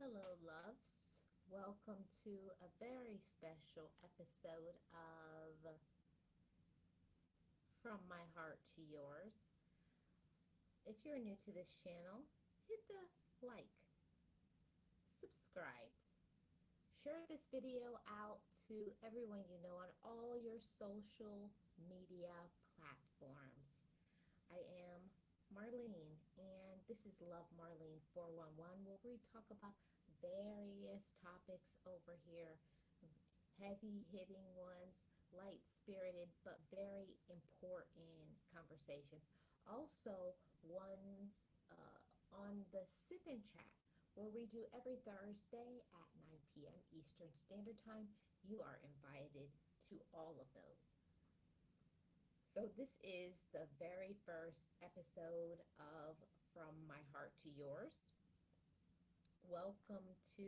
Hello, loves. Welcome to a very special episode of From My Heart to Yours. If you're new to this channel, hit the like, subscribe, share this video out to everyone you know on all your social media platforms. I am Marlene, and this is Love Marlene 411, where we talk about various topics over here, heavy hitting ones, light spirited, but very important conversations. Also, ones on the Sip and Chat, where we do every Thursday at 9 p.m. Eastern Standard Time. You are invited to all of those. So, this is the very first episode of From My Heart to Yours. Welcome to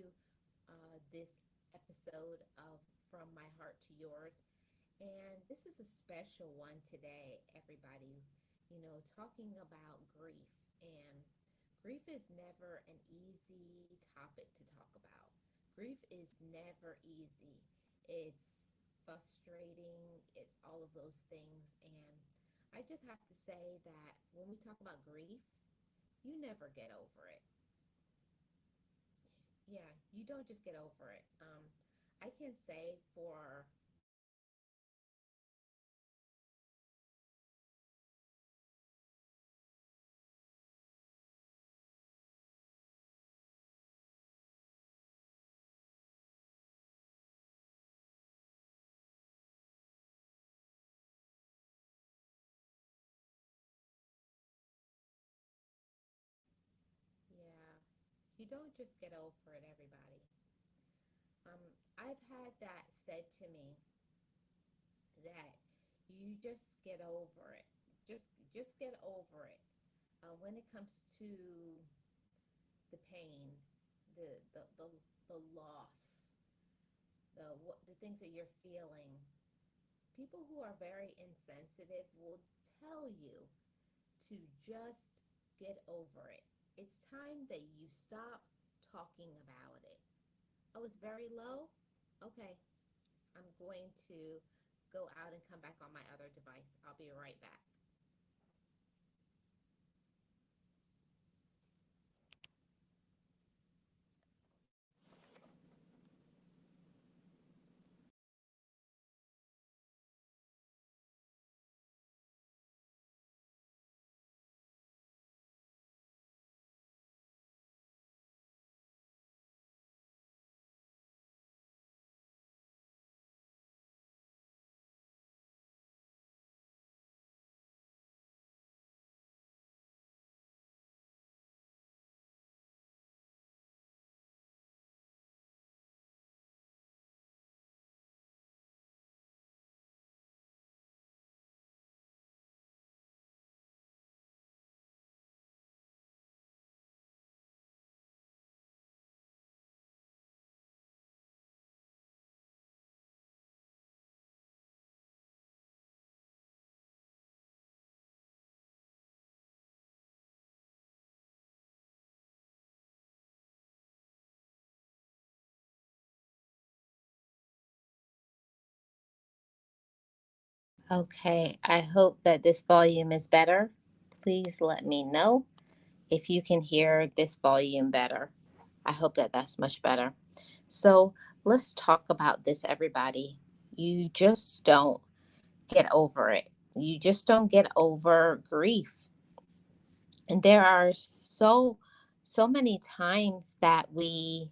this episode of From My Heart to Yours. And this is a special one today, everybody. Talking about grief. And grief is never an easy topic to talk about. Grief is never easy. It's frustrating, it's all of those things. And I just have to say that when we talk about grief, you never get over it. Yeah, you don't just get over it. I can say for Yeah, you don't just get over it, everybody. I've had that said to me that you just get over it. Just get over it. When it comes to the pain, the the the, the loss, the things that you're feeling, people who are very insensitive will tell you to just get over it. It's time that you stop talking about it. I was very low. Okay, I'm going to go out and come back on my other device. I'll be right back. Okay, I hope that this volume is better. Please let me know if you can hear this volume better. I hope that that's much better. So let's talk about this, everybody. You just don't get over it. You just don't get over grief. And there are so many times that we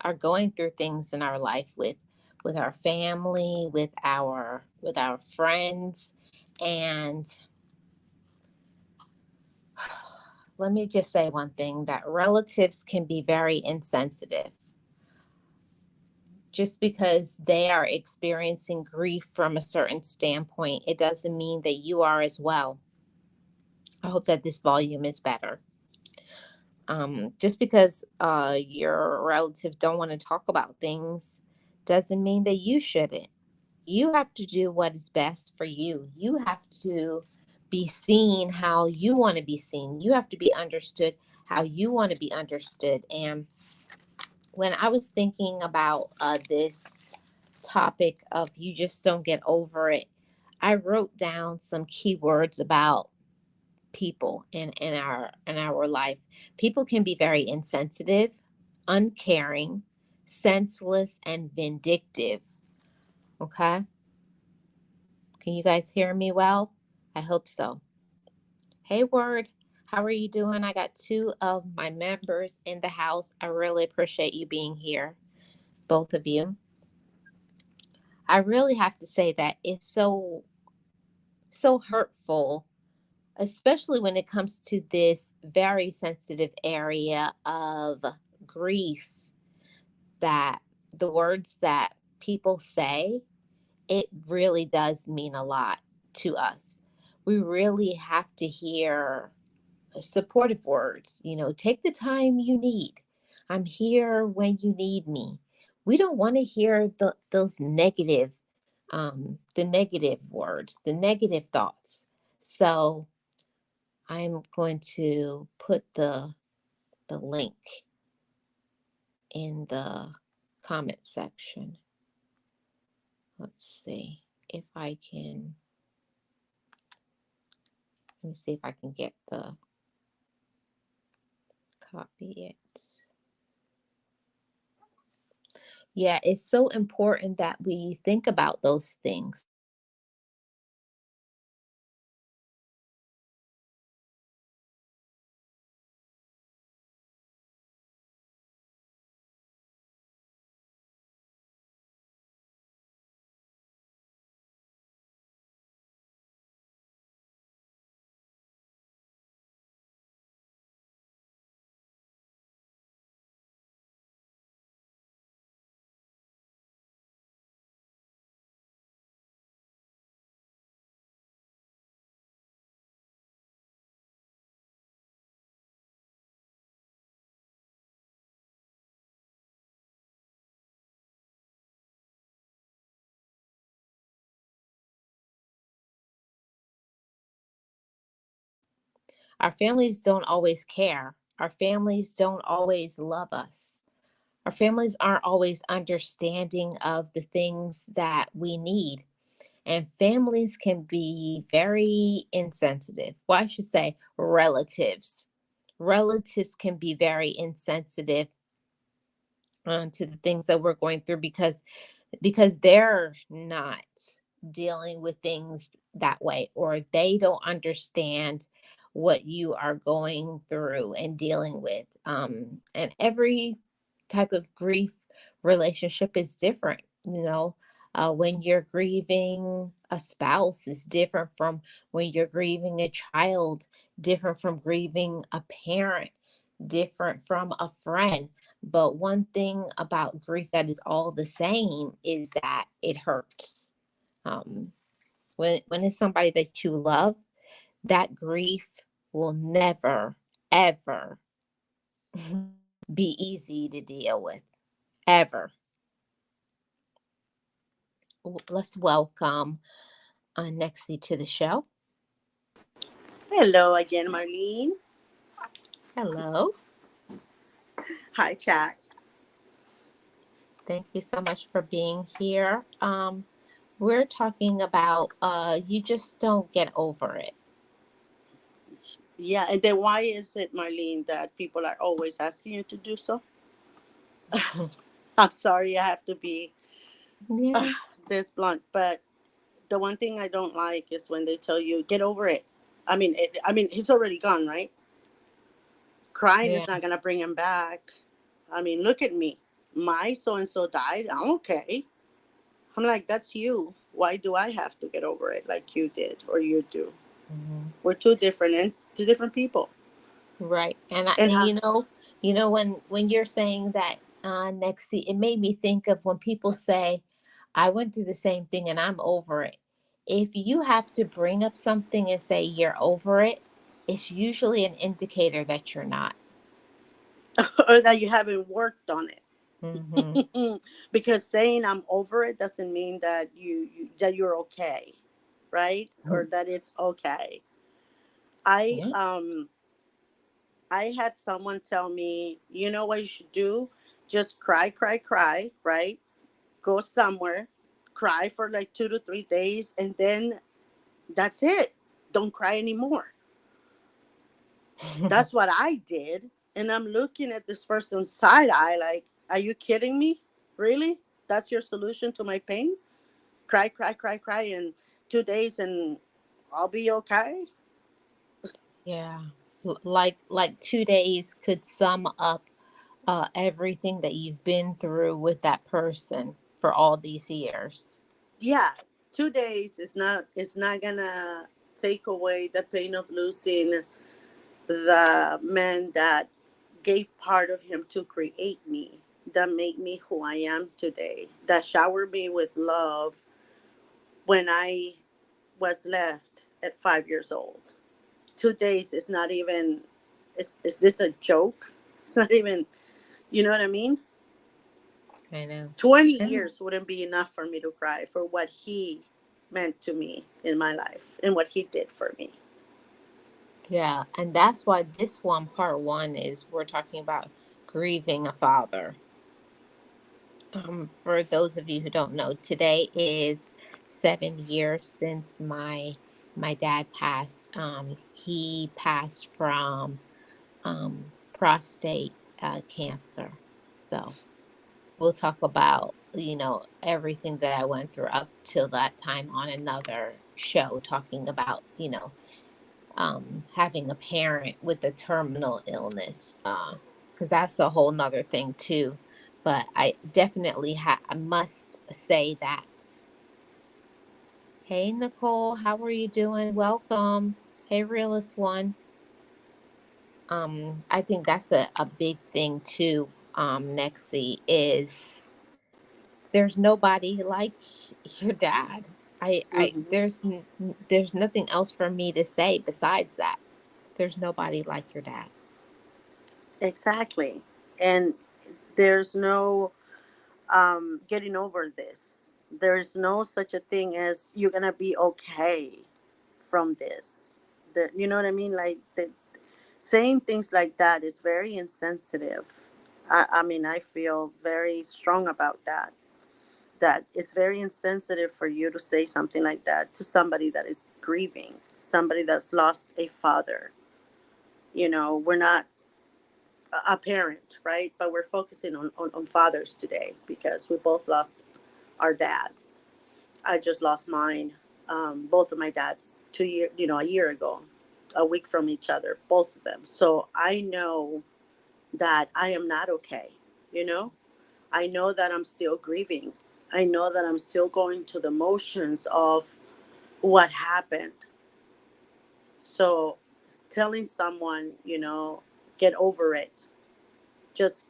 are going through things in our life with our family, with our friends, and let me just say one thing, that relatives can be very insensitive. Just because they are experiencing grief from a certain standpoint, it doesn't mean that you are as well. I hope that this volume is better. Just because your relative don't want to talk about things doesn't mean that you shouldn't. You have to do what is best for you. You have to be seen how you want to be seen. You have to be understood how you want to be understood. And when I was thinking about this topic of you just don't get over it, I wrote down some keywords about people in our life. People can be very insensitive, uncaring, senseless, and vindictive. Okay? Can you guys hear me well? I hope so. Hey, Word, how are you doing? I got two of my members in the house. I really appreciate you being here, both of you. I really have to say that it's so hurtful, especially when it comes to this very sensitive area of grief, that the words that people say, it really does mean a lot to us. We really have to hear supportive words. Take the time you need. I'm here when you need me. We don't want to hear those the negative words, the negative thoughts. So I'm going to put the link in the comment section. Let's see if I can. Let me see if I can get the copy it. Yeah, it's so important that we think about those things. Our families don't always care. Our families don't always love us. Our families aren't always understanding of the things that we need. And families can be very insensitive. Well, I should say relatives. Relatives can be very insensitive to the things that we're going through because they're not dealing with things that way, or they don't understand what you are going through and dealing with. And every type of grief relationship is different. When you're grieving a spouse is different from when you're grieving a child, different from grieving a parent, different from a friend. But one thing about grief that is all the same is that it hurts. Um, when it's somebody that you love, that grief will never, ever be easy to deal with. Ever. Let's welcome Nexie to the show. Hello again, Marlene. Hello. Hi, chat. Thank you so much for being here. We're talking about you just don't get over it. Yeah, and then why is it, Marlene, that people are always asking you to do so? I'm sorry, I have to be uh, Yeah, this blunt, but the one thing I don't like is when they tell you get over it. I mean, he's already gone, right? Crying yeah. is not gonna bring him back. I mean, look at me. My so and so died. I'm okay. I'm like, that's you. Why do I have to get over it like you did or you do? Mhm. We're two different and two different people. Right. And I, And and when you're saying that next it made me think of when people say, I went through the same thing and I'm over it. If you have to bring up something and say you're over it, it's usually an indicator that you're not. or that you haven't worked on Mm-hmm. it. Because saying I'm over it doesn't mean that that you're okay, right? Or that it's okay. I Yeah. um I had someone tell me, you know what you should do? Just cry, cry, cry, right? Go somewhere, cry for like 2 to 3 days, and then that's it. Don't cry anymore. That's what I did. And I'm looking at this person's side eye like, are you kidding me? Really? That's your solution to my pain? Cry, cry, cry, cry in 2 days and I'll be okay? Yeah. Like 2 days could sum up everything that you've been through with that person for all these years. Yeah. 2 days is not gonna take away the pain of losing the man that gave part of him to create me, that made me who I am today, that showered me with love when I was left at 5 years old. 2 days is not even, is this a joke? It's not even, you know what I mean? I know. 20 I know. years wouldn't be enough for me to cry for what he meant to me in my life and what he did for me. Yeah, and that's why this one, part one, is we're talking about grieving a father. For those of you who don't know, today is 7 years since my dad passed. He passed from prostate cancer. So we'll talk about everything that I went through up till that time on another show, talking about having a parent with a terminal illness, because that's a whole nother thing too. But I definitely I must say that. Hey Nicole, how are you doing? Welcome. Hey realist one. I think that's a big thing too. Nexie, is there's nobody like your dad. I Hmm. there's nothing else for me to say besides that. There's nobody like your dad. Exactly. And there's no getting over this. There's no such a thing as you're gonna be okay from this. You know what I mean? Like saying things like that is very insensitive. I mean, I feel very strong about that. That it's very insensitive for you to say something like that to somebody that is grieving, somebody that's lost a father. We're not a parent, right? But we're focusing on fathers today because we both lost our dads. I just lost mine. Both of my dads 2 year, a year ago, a week from each other, both of them. So I know that I am not okay. You know, I know that I'm still grieving. I know that I'm still going to the motions of what happened. So telling someone, get over it. Just,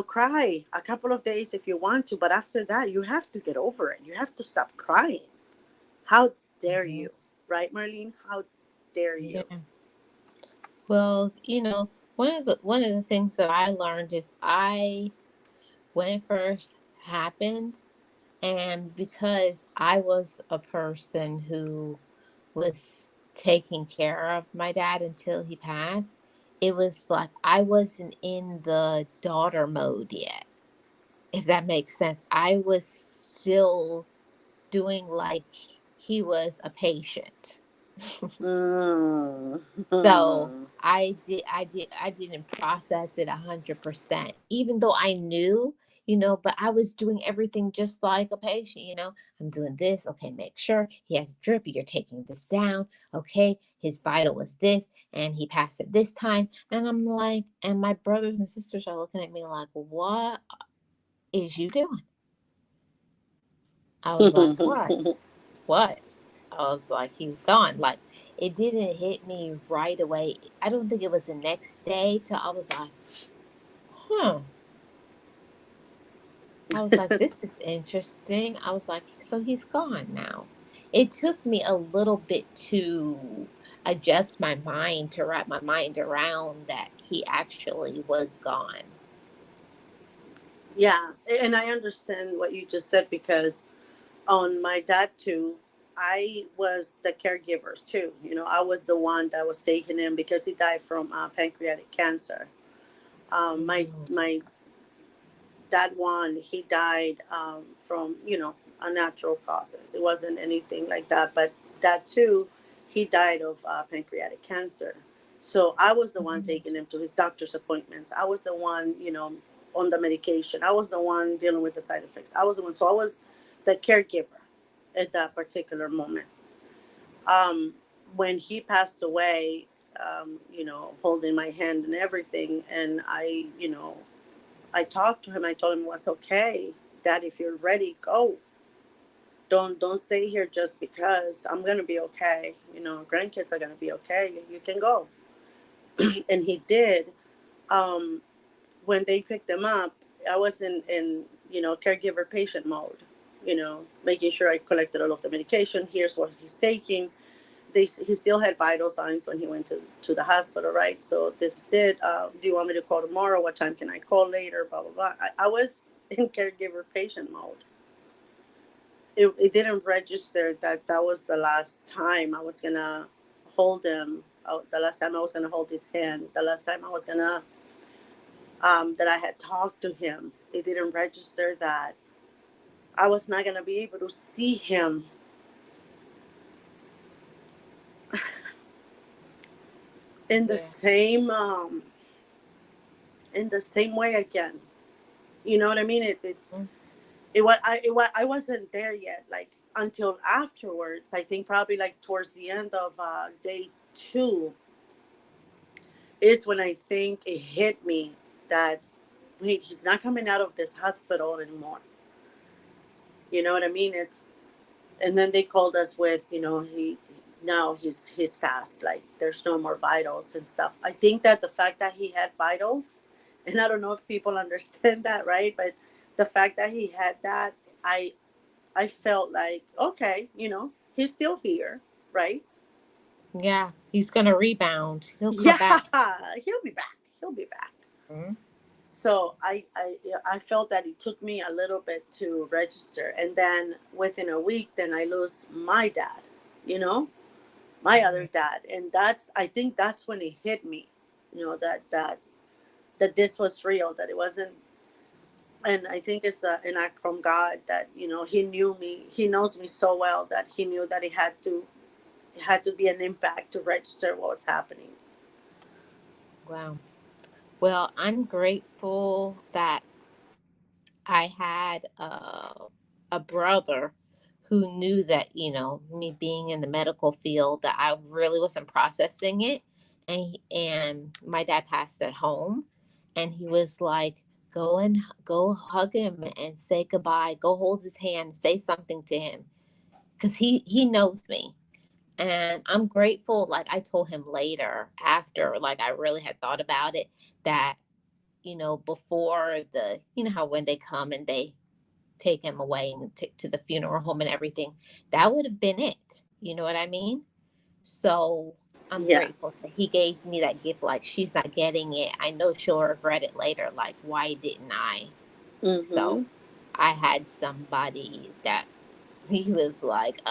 cry a couple of days if you want to, but after that, you have to get over it. You have to stop crying. How dare Mhm. you? Right, Marlene? How dare you? Yeah. Well, one of the things that I learned is when it first happened, and because I was a person who was taking care of my dad until he passed, it was like I wasn't in the daughter mode yet, if that makes sense. I was still doing like he was a patient. Mm. So I didn't process it 100%, even though I knew, but I was doing everything just like a patient, I'm doing this, okay, make sure he has drip, you're taking this down, okay, his vital was this, and he passed it this time. And I'm like, and my brothers and sisters are looking at me like, what is you doing? I was like, what? What? I was like, he was gone. Like, it didn't hit me right away. I don't think it was the next day till I was like, huh. I was like, this is interesting. I was like, so he's gone now. It took me a little bit to adjust my mind, to wrap my mind around that he actually was gone. Yeah, and I understand what you just said because on my dad too, I was the caregiver too. I was the one that was taking him because he died from pancreatic cancer. My Mm, my that one, he died from, a natural causes. It wasn't anything like that, but that too, he died of pancreatic cancer. So I was the one Mhm. taking him to his doctor's appointments. I was the one, on the medication. I was the one dealing with the side effects. I was the one. So I was the caregiver at that particular moment. Um, when he passed away, holding my hand and everything, and I talked to him. I told him it was okay, Dad. If you're ready, go. Don't stay here just because. I'm gonna be okay. Grandkids are gonna be okay. You can go. And he did. Um, when they picked him up, I was in caregiver patient mode. Making sure I collected all of the medication. Here's what he's taking. He still had vital signs when he went to the hospital, right? So this is it. Do you want me to call tomorrow? What time can I call later? Blah blah blah. I was in caregiver patient mode. It didn't register that that was the last time I was gonna hold him. The last time I was gonna hold his hand. The last time I was gonna that I had talked to him. It didn't register that I was not gonna be able to see him in the Yeah. same way again. You know what I mean? Mm. I wasn't there yet, like until afterwards. I think probably like towards the end of day two is when I think it hit me that wait, he's not coming out of this hospital anymore. You know what I mean? It's And then they called us with, he now he's passed. Like there's no more vitals and stuff. I think that the fact that he had vitals, and I don't know if people understand that, right? But the fact that he had that, I I felt like, okay, he's still here, right? Yeah, he's gonna rebound. He'll come Yeah, back. he'll be back. He'll be back. Mm. So I felt that it took me a little bit to register, and then within a week, then I lose my dad, you know, my other Mm. dad, and I think that's when it hit me, that this was real, that it wasn't. And I think it's an act from God that He knew me, He knows me so well that He knew that it had to be an impact to register what's happening. Wow. Well, I'm grateful that I had a brother who knew that, me being in the medical field, that I really wasn't processing it. And my dad passed at home, and he was like, go hug him and say goodbye. Go hold his hand, say something to him, because he knows me. And I'm grateful. Like I told him later, after like I really had thought about it, that before how when they come and they take him away and take to the funeral home and everything, that would have been it. You know what I mean? So I'm Yeah. grateful that he gave me that gift. Like, she's not getting it. I know she'll regret it later. Like, why didn't I? Mm-hmm. So I had somebody that he was like,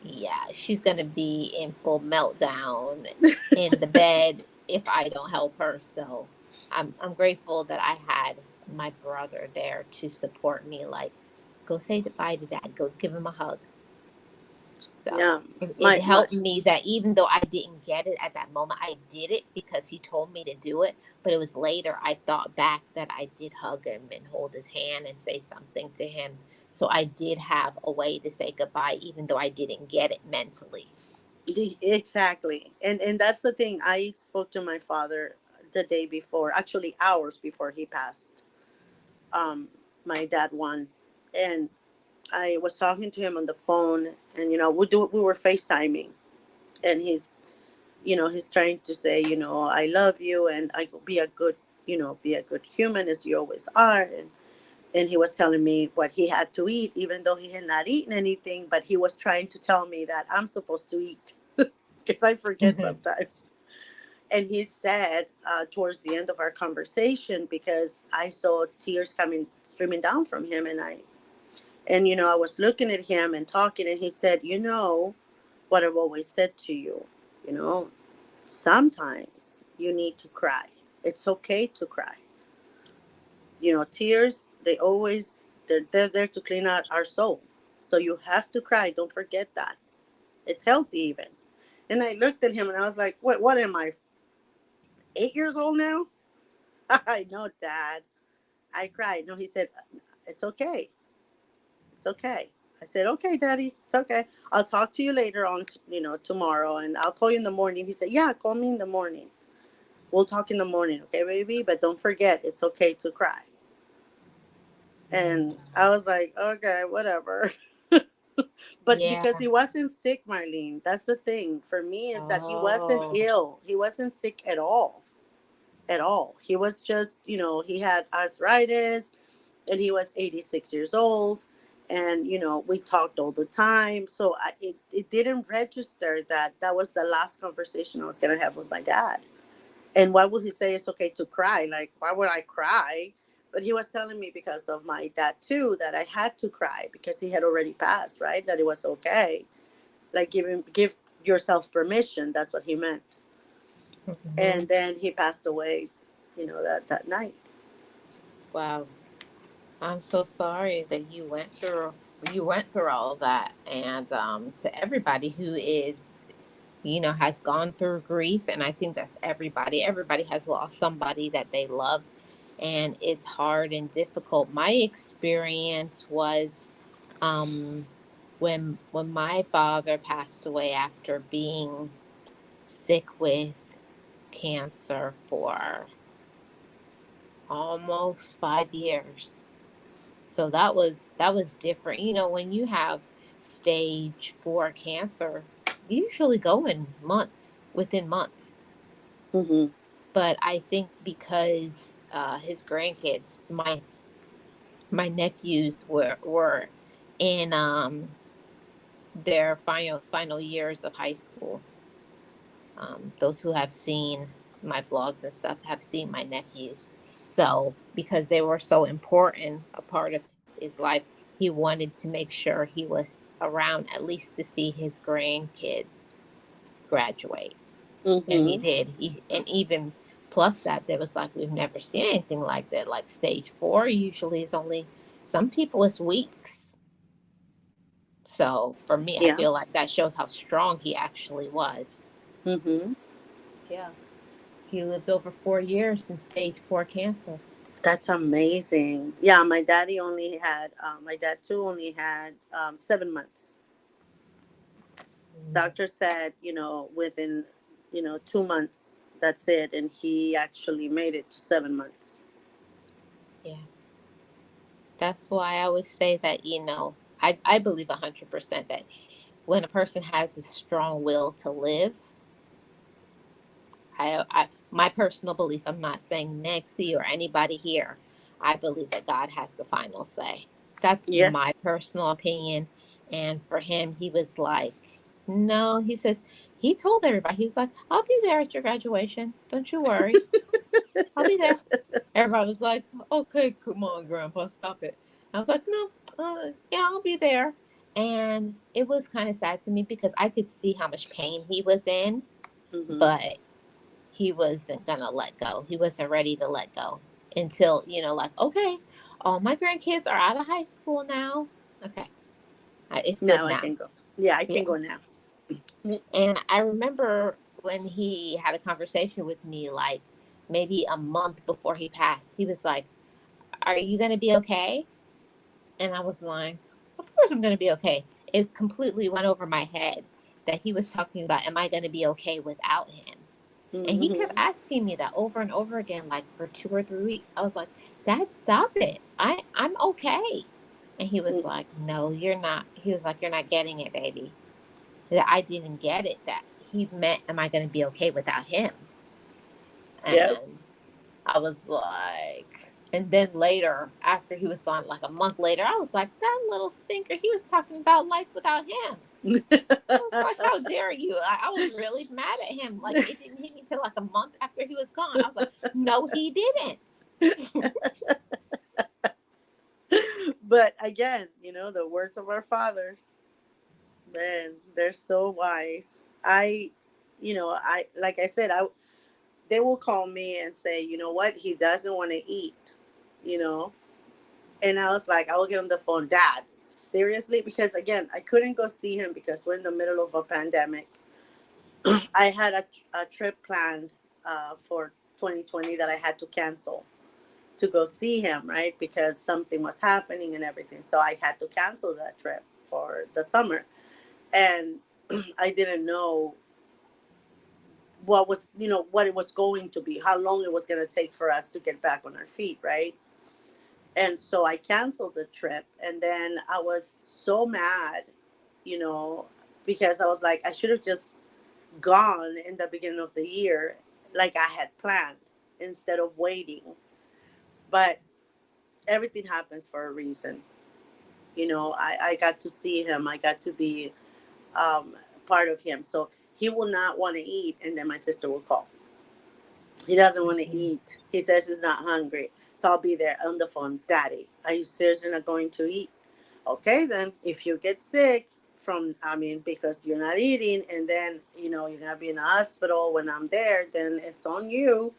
yeah, she's gonna be in full meltdown in the bed if I don't help her. So I'm grateful that I had my brother there to support me. Like, go say goodbye to dad. Go give him a hug. So Yeah. it My helped me that even though I didn't get it at that moment, I did it because he told me to do it. But it was later I thought back that I did hug him and hold his hand and say something to him. So I did have a way to say goodbye, even though I didn't get it mentally. Exactly. And that's the thing. I spoke to my father the day before, actually hours before he passed. Um, my dad won, and I was talking to him on the phone, and we were FaceTiming, and he's trying to say, I love you, and I could be a good human as you always are, and he was telling me what he had to eat, even though he had not eaten anything, but he was trying to tell me that I'm supposed to eat because I forget sometimes. And he said towards the end of our conversation, because I saw tears coming streaming down from him, and I was looking at him and talking, and he said, what I've always said to you, you know, sometimes you need to cry. It's okay to cry. Tears, they're there to clean out our soul. So you have to cry. Don't forget that. It's healthy even. And I looked at him and I was like, what am I, 8 years old now? I know, Dad. I cried. No, he said, it's okay. It's okay. I said, okay, Daddy, it's okay. I'll talk to you later on, tomorrow, and I'll call you in the morning. He said, yeah, call me in the morning. We'll talk in the morning, okay, baby? But don't forget, it's okay to cry. And Mm. I was like, okay, whatever. But Yeah. because he wasn't sick, Marlene, that's the thing for me, is that he wasn't Oh. ill. He wasn't sick at all. At all. He was just, he had arthritis and he was 86 years old. And, we talked all the time. So it didn't register that that was the last conversation I was going to have with my dad. And why would he say it's okay to cry? Like, why would I cry? But he was telling me because of my dad too that I had to cry because he had already passed, right? That it was okay. Like give yourself permission. That's what he meant. Hmm. And then he passed away, that night. Wow. I'm so sorry that you went through all of that. And to everybody who is, has gone through grief, and I think that's everybody. Everybody has lost somebody that they love, and it's hard and difficult. My experience was um when my father passed away after being sick with cancer for almost 5 years. So that was different. When you have stage 4 cancer, you usually go in months, within months. Mm-hmm. But I think because his grandkids, my nephews were in their final years of high school. Those who have seen my vlogs and stuff have seen my nephews. So, because they were so important, a part of his life, he wanted to make sure he was around at least to see his grandkids graduate. And he Mm-hmm. did. And even plus that, there was like, we've never seen anything like that. Like stage 4 usually is only, some people it's weeks. So for me, I Yeah. feel like that shows how strong he actually was. Mm-hmm. Yeah. He lived over 4 years in stage 4 cancer. That's amazing. Yeah, my dad too only had 7 months. Mm. Doctor said, within, 2 months, that's it. And he actually made it to 7 months. Yeah. That's why I always say that, I believe 100% that when a person has a strong will to live, my personal belief, I'm not saying Nexie or anybody here, I believe that God has the final say. That's my Yes. personal opinion. And for him, he was like, no, he says, he told everybody, he was like, I'll be there at your graduation. Don't you worry. I'll be there. Everybody was like, okay, come on, Grandpa, stop it. I was like, no, yeah, I'll be there. And it was kind of sad to me because I could see how much pain he was in, Mm-hmm. but he wasn't going to let go. He wasn't ready to let go until, like, okay, all my grandkids are out of high school now. Okay, it's good Now I now. can go. Yeah, I can Yeah. go now. And I remember when he had a conversation with me, like maybe a month before he passed, he was like, are you going to be okay? And I was like, of course I'm going to be okay. It completely went over my head that he was talking about, am I going to be okay without him? And he kept Mm-hmm. asking me that over and over again, like for 2 or 3 weeks. I was like, Dad, stop it. I'm okay. And he was like, no, you're not. He was like, you're not getting it, baby. That I didn't get it. That he meant, am I going to be okay without him? Yep. And I was like, and then later, after he was gone, like a month later, I was like, that little stinker, he was talking about life without him. I was like, how dare you? I was really mad at him. Like, it didn't hit me till like a month after he was gone. I was like, no, he didn't. But again, the words of our fathers, man, they're so wise. I like I said, they will call me and say, you know what, he doesn't want to eat. you know. And I was like, I will get on the phone, Dad, seriously? Because again, I couldn't go see him because we're in the middle of a pandemic. I had a trip planned for 2020 that I had to cancel to go see him, right? Because something was happening and everything. So I had to cancel that trip for the summer. And I didn't know what was, what it was going to be, how long it was going to take for us to get back on our feet, right? And so I canceled the trip. And then I was so mad, you know, because I was like, I should have just gone in the beginning of the year like I had planned instead of waiting. But everything happens for a reason. I got to see him, I got to be part of him. So he will not want to eat, and then my sister will call. He doesn't want to Mhm. eat. He says he's not hungry. So I'll be there on the phone. Daddy, are you seriously not going to eat? Okay, then if you get sick because you're not eating, and then, you're going to be in the hospital when I'm there, then it's on you.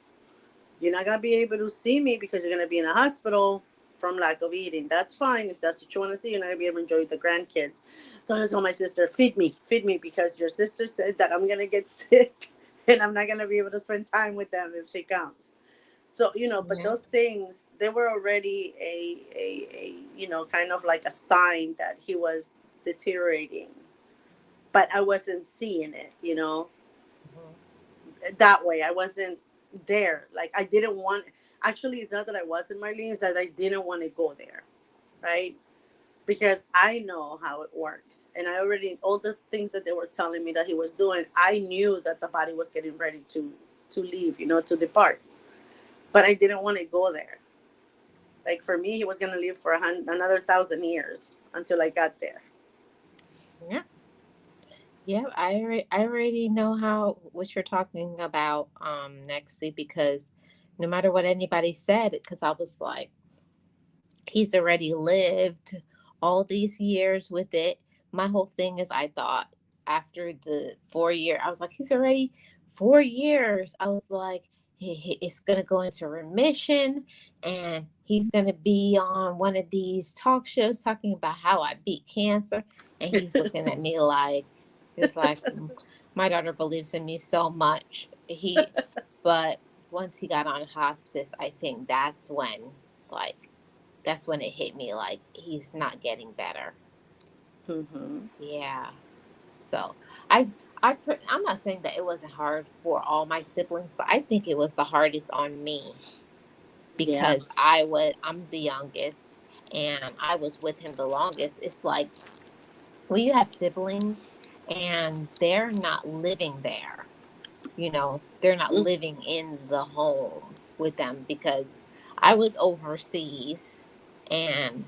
You're not gonna be able to see me because you're gonna be in a hospital from lack of eating. That's fine if that's what you want to see. You're not gonna be able to enjoy the grandkids. So I told my sister, feed me, because your sister said that I'm gonna get sick and I'm not gonna be able to spend time with them if she comes. So but Yeah. those things, they were already kind of like a sign that he was deteriorating, but I wasn't seeing it. Mhm. That way. I wasn't there. Like, I didn't want. Actually, it's not that I wasn't, Marlene. It's that I didn't want to go there, right? Because I know how it works, and I already, all the things that they were telling me that he was doing, I knew that the body was getting ready to leave, to depart. But I didn't want to go there. Like, for me, he was gonna live for another 1,000 years until I got there. Yeah. Yeah. I already know how what you're talking about, Nextly, because no matter what anybody said, because I was like, he's already lived all these years with it. My whole thing is, I thought after the 4 year, I was like, he's already 4 years. I was like, it's going to go into remission, and he's going to be on one of these talk shows talking about how I beat cancer. And he's looking at me like, he's like, my daughter believes in me so much. But once he got on hospice, I think like, that's when it hit me like he's not getting better. Hmm. Yeah. So I I'm not saying that it wasn't hard for all my siblings, but I think it was the hardest on me Yeah. because I'm the youngest and I was with him the longest. It's like when you have siblings and they're not living there, they're not Mm. living in the home with them because I was overseas, and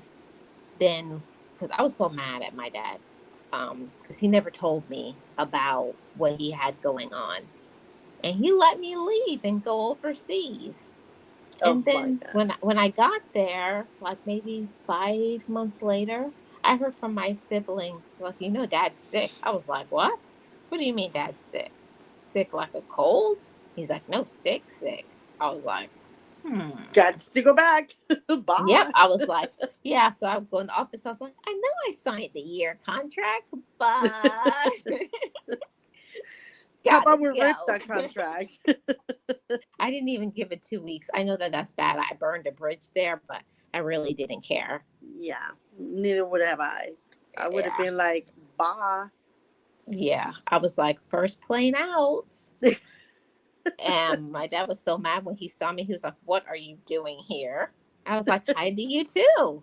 then because I was so mad at my dad, because he never told me about what he had going on, and he let me leave and go overseas. Oh And my then God. when I got there, like maybe 5 months later, I heard from my sibling, like, Dad's sick. I was like, what? What do you mean Dad's sick? Sick like a cold? He's like, no, sick, sick. I was like, hmm. Got to go back. Yep. Bye. I was like, yeah. So I would go in the office. I was like, I know I signed the year contract, but How gotta about we rip go. that contract? I didn't even give it 2 weeks. I know that that's bad. I burned a bridge there, but I really didn't care. Yeah, neither would have I. I would have Yeah. been like, bye. Yeah. I was like, first plane out. And my dad was so mad when he saw me. He was like, what are you doing here? I was like, hi to you too.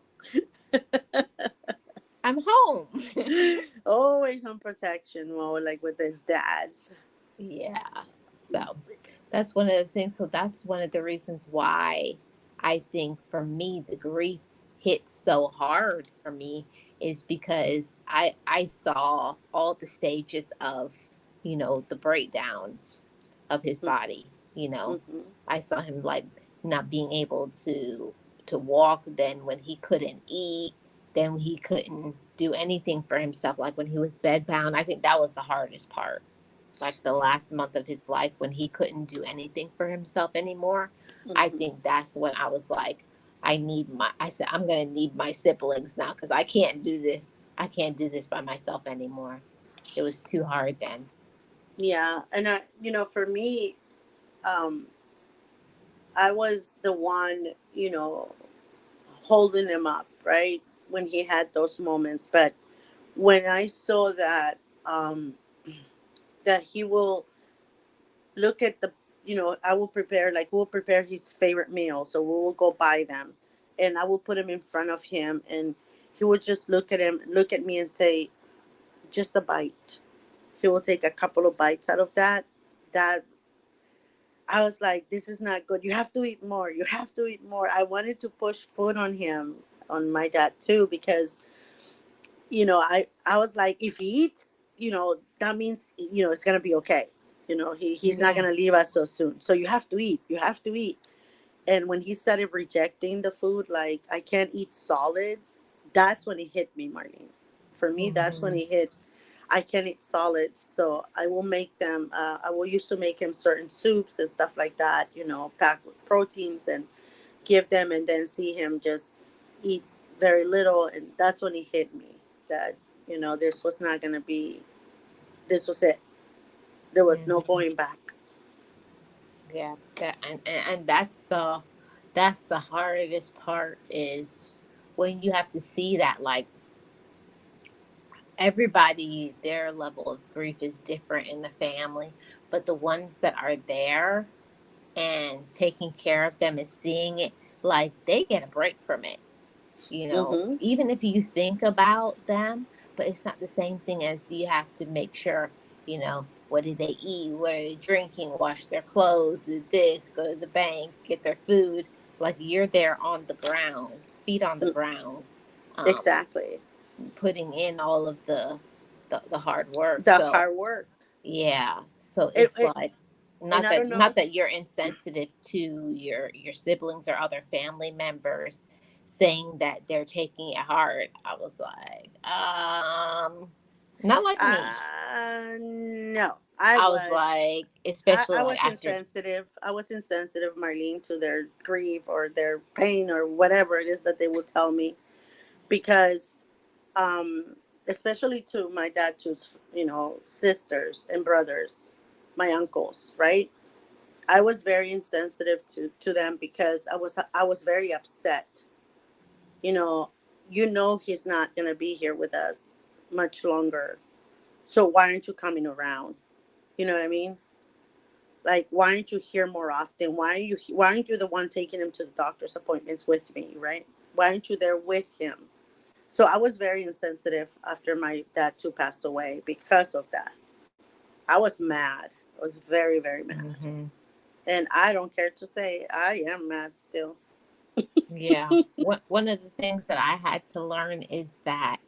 I'm home. Always on protection mode, like with his dads. Yeah. So that's one of the things. So that's one of the reasons why I think for me the grief hit so hard for me is because I saw all the stages of, the breakdown of his body. Mm-hmm. I saw him like not being able to walk, then when he couldn't eat, then he couldn't do anything for himself, like when he was bedbound. I think that was the hardest part, like the last month of his life when he couldn't do anything for himself anymore. I Mm-hmm. think that's when I was like, I said, I'm going to need my siblings now because I can't do this. I can't do this by myself anymore. It was too hard then. Yeah, and for me, um, I was the one, holding him up, right, when he had those moments. But when I saw um, that he will look at I will prepare, like, we'll prepare his favorite meal, so we will go buy them, and I will put him in front of him, and he would just look at me and say, just a bite. He will take a couple of bites out of that. That I was like, this is not good. You have to eat more. You have to eat more. I wanted to push food on him, on my dad too, because I was like, if he eats, that means it's gonna be okay. He's not Yeah. gonna leave us so soon. So you have to eat. You have to eat. And when he started rejecting the food, like, I can't eat solids, that's when it hit me, Marlene. For me, that's when Hmm. it hit. I can't eat solids, so I will make them. I will used to make him certain soups and stuff like that, packed with proteins, and give them, and then see him just eat very little. And that's when it hit me that, this was not going to be, this was it. There was no Hmm. going back. Yeah. And that's the hardest part is when you have to see that, like, everybody, their level of grief is different in the family, but the ones that are there and taking care of them and seeing it, like, they get a break from it, Mm-hmm. even if you think about them, but it's not the same thing as you have to make sure, what did they eat? What are they drinking? Wash their clothes, do this, go to the bank, get their food. Like, you're there on the ground, feet on the ground, um, Exactly. putting in all of the hard work. The So hard work. yeah, so It, it's it, like, and not I don't that not know. that you're insensitive to your siblings or other family members saying that they're taking it hard. I was like, not like me. No, I I was was. like, I especially like was after. insensitive. I was insensitive, Marlene, to their grief or their pain or whatever it is that they would tell me, because, um, especially to my dad, to sisters and brothers, my uncles, right? I was very insensitive to them, because I was very upset. You know, he's not gonna be here with us much longer. So why aren't you coming around? You know what I mean? Like, why aren't you here more often? Why aren't you the one taking him to the doctor's appointments with me, right? Why aren't you there with him? So I was very insensitive after my dad too passed away because of that. I was mad. I was very, very mad. Hmm. And I don't care to say I am mad still. Yeah, one of the things that I had to learn is that,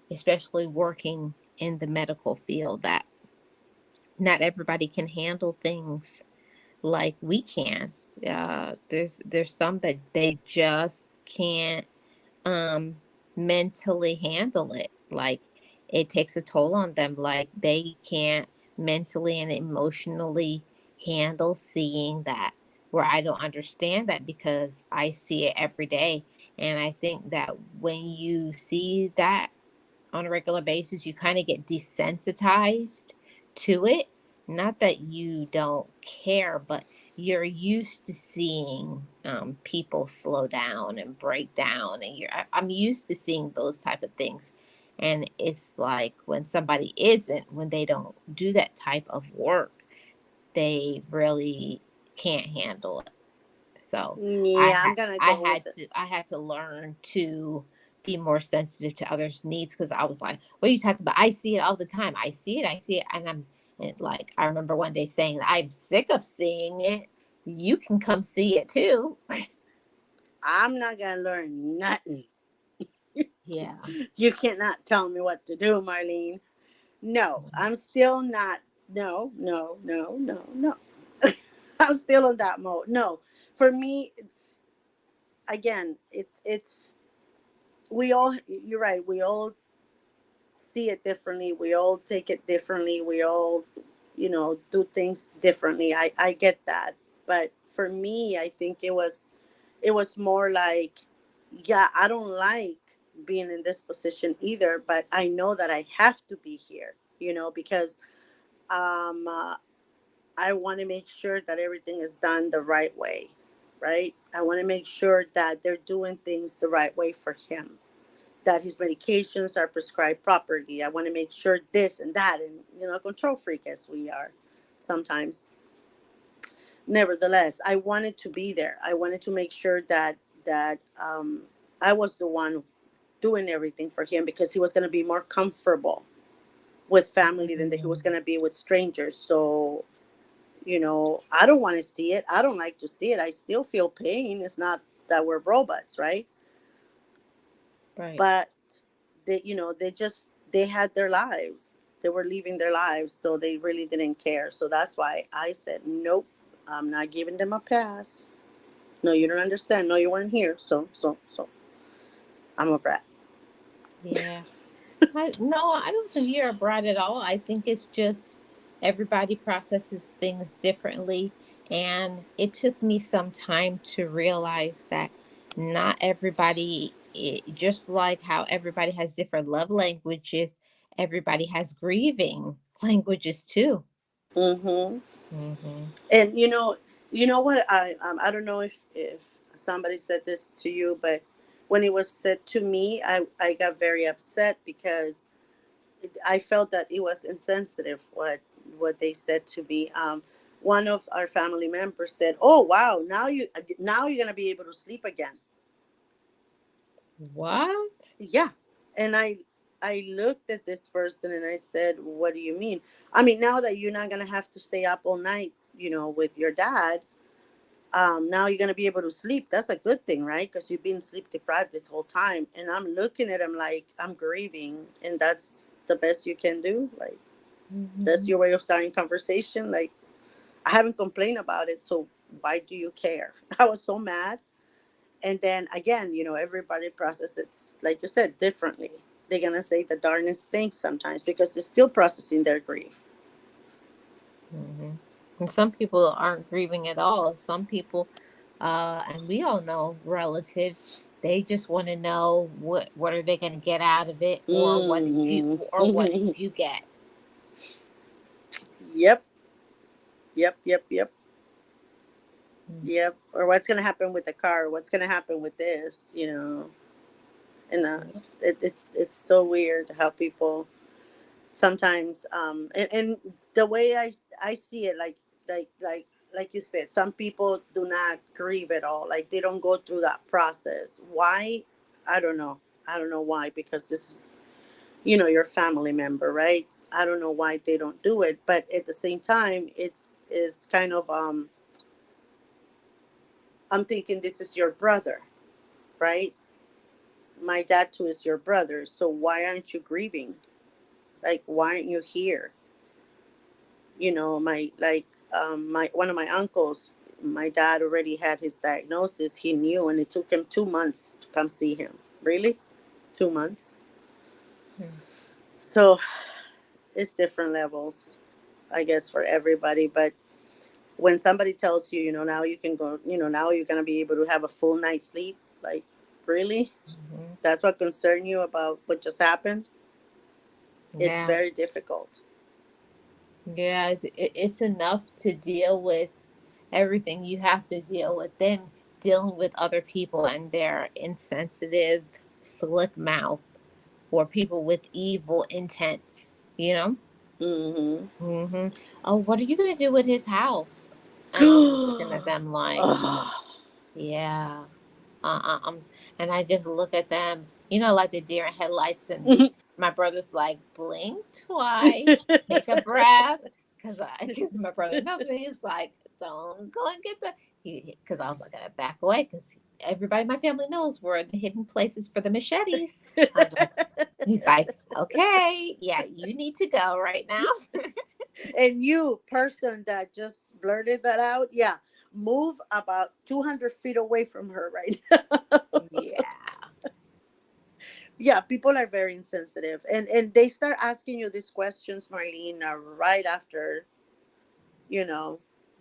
especially working in the medical field, that not everybody can handle things like we can. There's some that they just can't um mentally handle it. Like, it takes a toll on them. Like, they can't mentally and emotionally handle seeing that. Where I don't understand that because I see it every day. And I think that when you see that on a regular basis, you kind of get desensitized to it. Not that you don't care, but you're used to seeing people slow down and break down, and I'm used to seeing those type of things. And it's like when somebody isn't, when they don't do that type of work, they really can't handle it. So Yeah, I'm gonna I go had with it. to I had to learn to be more sensitive to others' needs because I was like, "What are you talking about? I see it all the time. I see it," and like, I remember one day saying, "I'm sick of seeing it. You can come see it too." I'm not gonna learn nothing. Yeah. You cannot tell me what to do, Marlene. No, I'm still not. No, no, no, no, no. I'm still in that mode. No, for me, again, it's we all. You're right. We all see it differently. We all take it differently. We all, do things differently. I get that, but for me, I think it was more like. yeah, I don't like being in this position either, but I know that I have to be here, because um, uh, I want to make sure that everything is done the right way, right? I want to make sure that they're doing things the right way for him, that his medications are prescribed properly. I want to make sure this and that, and, control freak as we are sometimes. Nevertheless, I wanted to be there. I wanted to make sure that I was the one doing everything for him, because he was going to be more comfortable with family than that he was Mm, going to be with strangers. So, I don't want to see it. I don't like to see it. I still feel pain. It's not that we're robots, right? right. But they had their lives. They were living their lives, so they really didn't care. So that's why I said, nope, I'm not giving them a pass. No, you don't understand. No, you weren't here. So I'm a brat. Yeah. No, I don't think you're a brat at all. I think it's just everybody processes things differently. And it took me some time to realize that not everybody, just like how everybody has different love languages, everybody has grieving languages too. Mm-hmm. Hmm. And what, I don't know if somebody said this to you, but when it was said to me, I got very upset, because I felt that it was insensitive what they said to me. One of our family members said, "Oh wow, now you're gonna be able to sleep again." What? Yeah, and I looked at this person and I said, "What do you mean? I mean, now that you're not gonna have to stay up all night, with your dad, now you're gonna be able to sleep. That's a good thing, right? Because you've been sleep deprived this whole time." And I'm looking at him like I'm grieving, and that's the best you can do. Like, that's Hmm. your way of starting conversation. Like, I haven't complained about it, so why do you care? I was so mad. And then again, everybody processes it, like you said, differently. They're gonna say the darnest things sometimes because they're still processing their grief. Hmm. And some people aren't grieving at all. Some people, and we all know relatives, they just want to know what are they going to get out of it, Hmm. or what did you get? Yep, yep, yep, yep, Mm. yep. Or what's gonna happen with the car? What's gonna happen with this? And Yep. it's so weird how people sometimes, and the way I see it, like you said, some people do not grieve at all, like they don't go through that process. Why? I don't know why, because this is, your family member, right? I don't know why they don't do it, but at the same time, it's kind of, I'm thinking this is your brother, right? My dad too is your brother, so why aren't you grieving? Like, why aren't you here? My, like, my one of my uncles, my dad already had his diagnosis. He knew, and it took him 2 months to come see him. Really, 2 months. Mm. So it's different levels, I guess, for everybody. But when somebody tells you, now you can go, now you're gonna be able to have a full night's sleep, like, really, Mhm. that's what concern you about what just happened. It's Yeah, very difficult. yeah, it's enough to deal with everything you have to deal with. Then dealing with other people and their insensitive, slick mouth, or people with evil intents. You know. Mm-hmm. Hmm. Oh, what are you gonna do with his house? And I'm looking at them like, Ugh. yeah. And I just look at them, like the deer in headlights, and my brother's like, blink twice, take a breath, because my brother knows me. He's like, don't go and get the, because I was like, I gotta back away, because everybody in my family knows where the hidden places for the machetes. I was like, he's like, okay, yeah, you need to go right now. And you, person that just blurted that out, yeah, move about 200 feet away from her right now. Yeah. Yeah, people are very insensitive. And they start asking you these questions, Marlene, right after,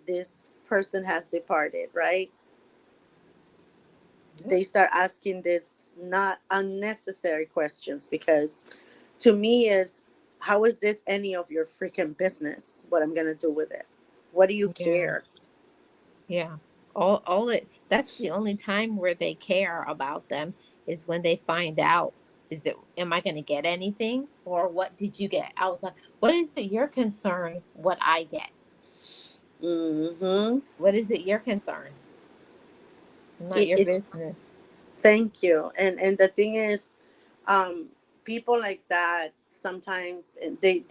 this person has departed, right? they start asking this not unnecessary questions, because to me is, how is this any of your freaking business what I'm gonna do with it? What do you Yeah. care? Yeah. All it That's the only time where they care about them is when they find out, is it, am I going to get anything, or what did you get? I was like, what is it your concern what I get? Mm-hmm. What is it your concern? Not your It business. Thank you. And the thing is, um people like that sometimes, they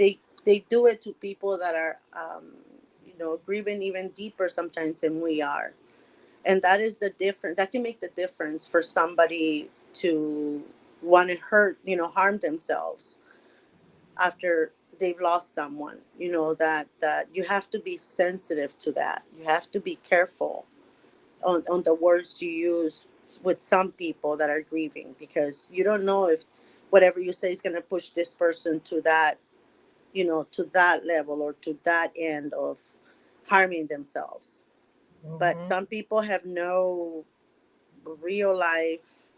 do it to people that are, grieving even deeper sometimes than we are. And that is the difference, that can make the difference for somebody to want to hurt, harm themselves after they've lost someone. That you have to be sensitive to that. You have to be careful on the words you use with some people that are grieving, because you don't know if whatever you say is going to push this person to that, to that level, or to that end of harming themselves. But Hmm. some people have no real life,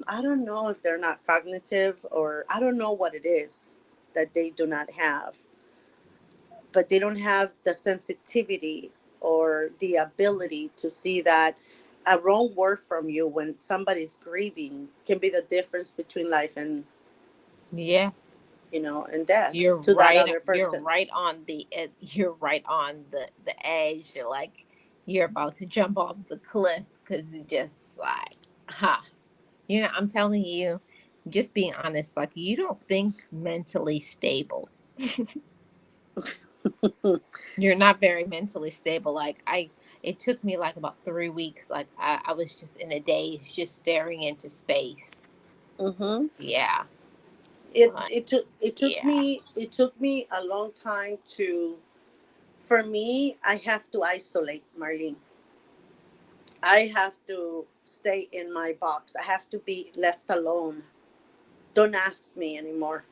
I don't know if they're not cognitive, or I don't know what it is that they do not have, but they don't have the sensitivity or the ability to see that a wrong word from you when somebody's grieving can be the difference between life and, Yeah. and death You're to that right. other You're person. right on you're right on the edge. You're like, you're about to jump off the cliff because it just like, ha. I'm telling you, just being honest, like, you don't think mentally stable. You're not very mentally stable. Like, it took me like about 3 weeks. Like, I was just in a daze, just staring into space. Mm-hmm. Yeah. it Like, it took it took yeah. me it took me a long time to, for me, I have to isolate, Marlene. I have to stay in my box. I have to be left alone. Don't ask me anymore.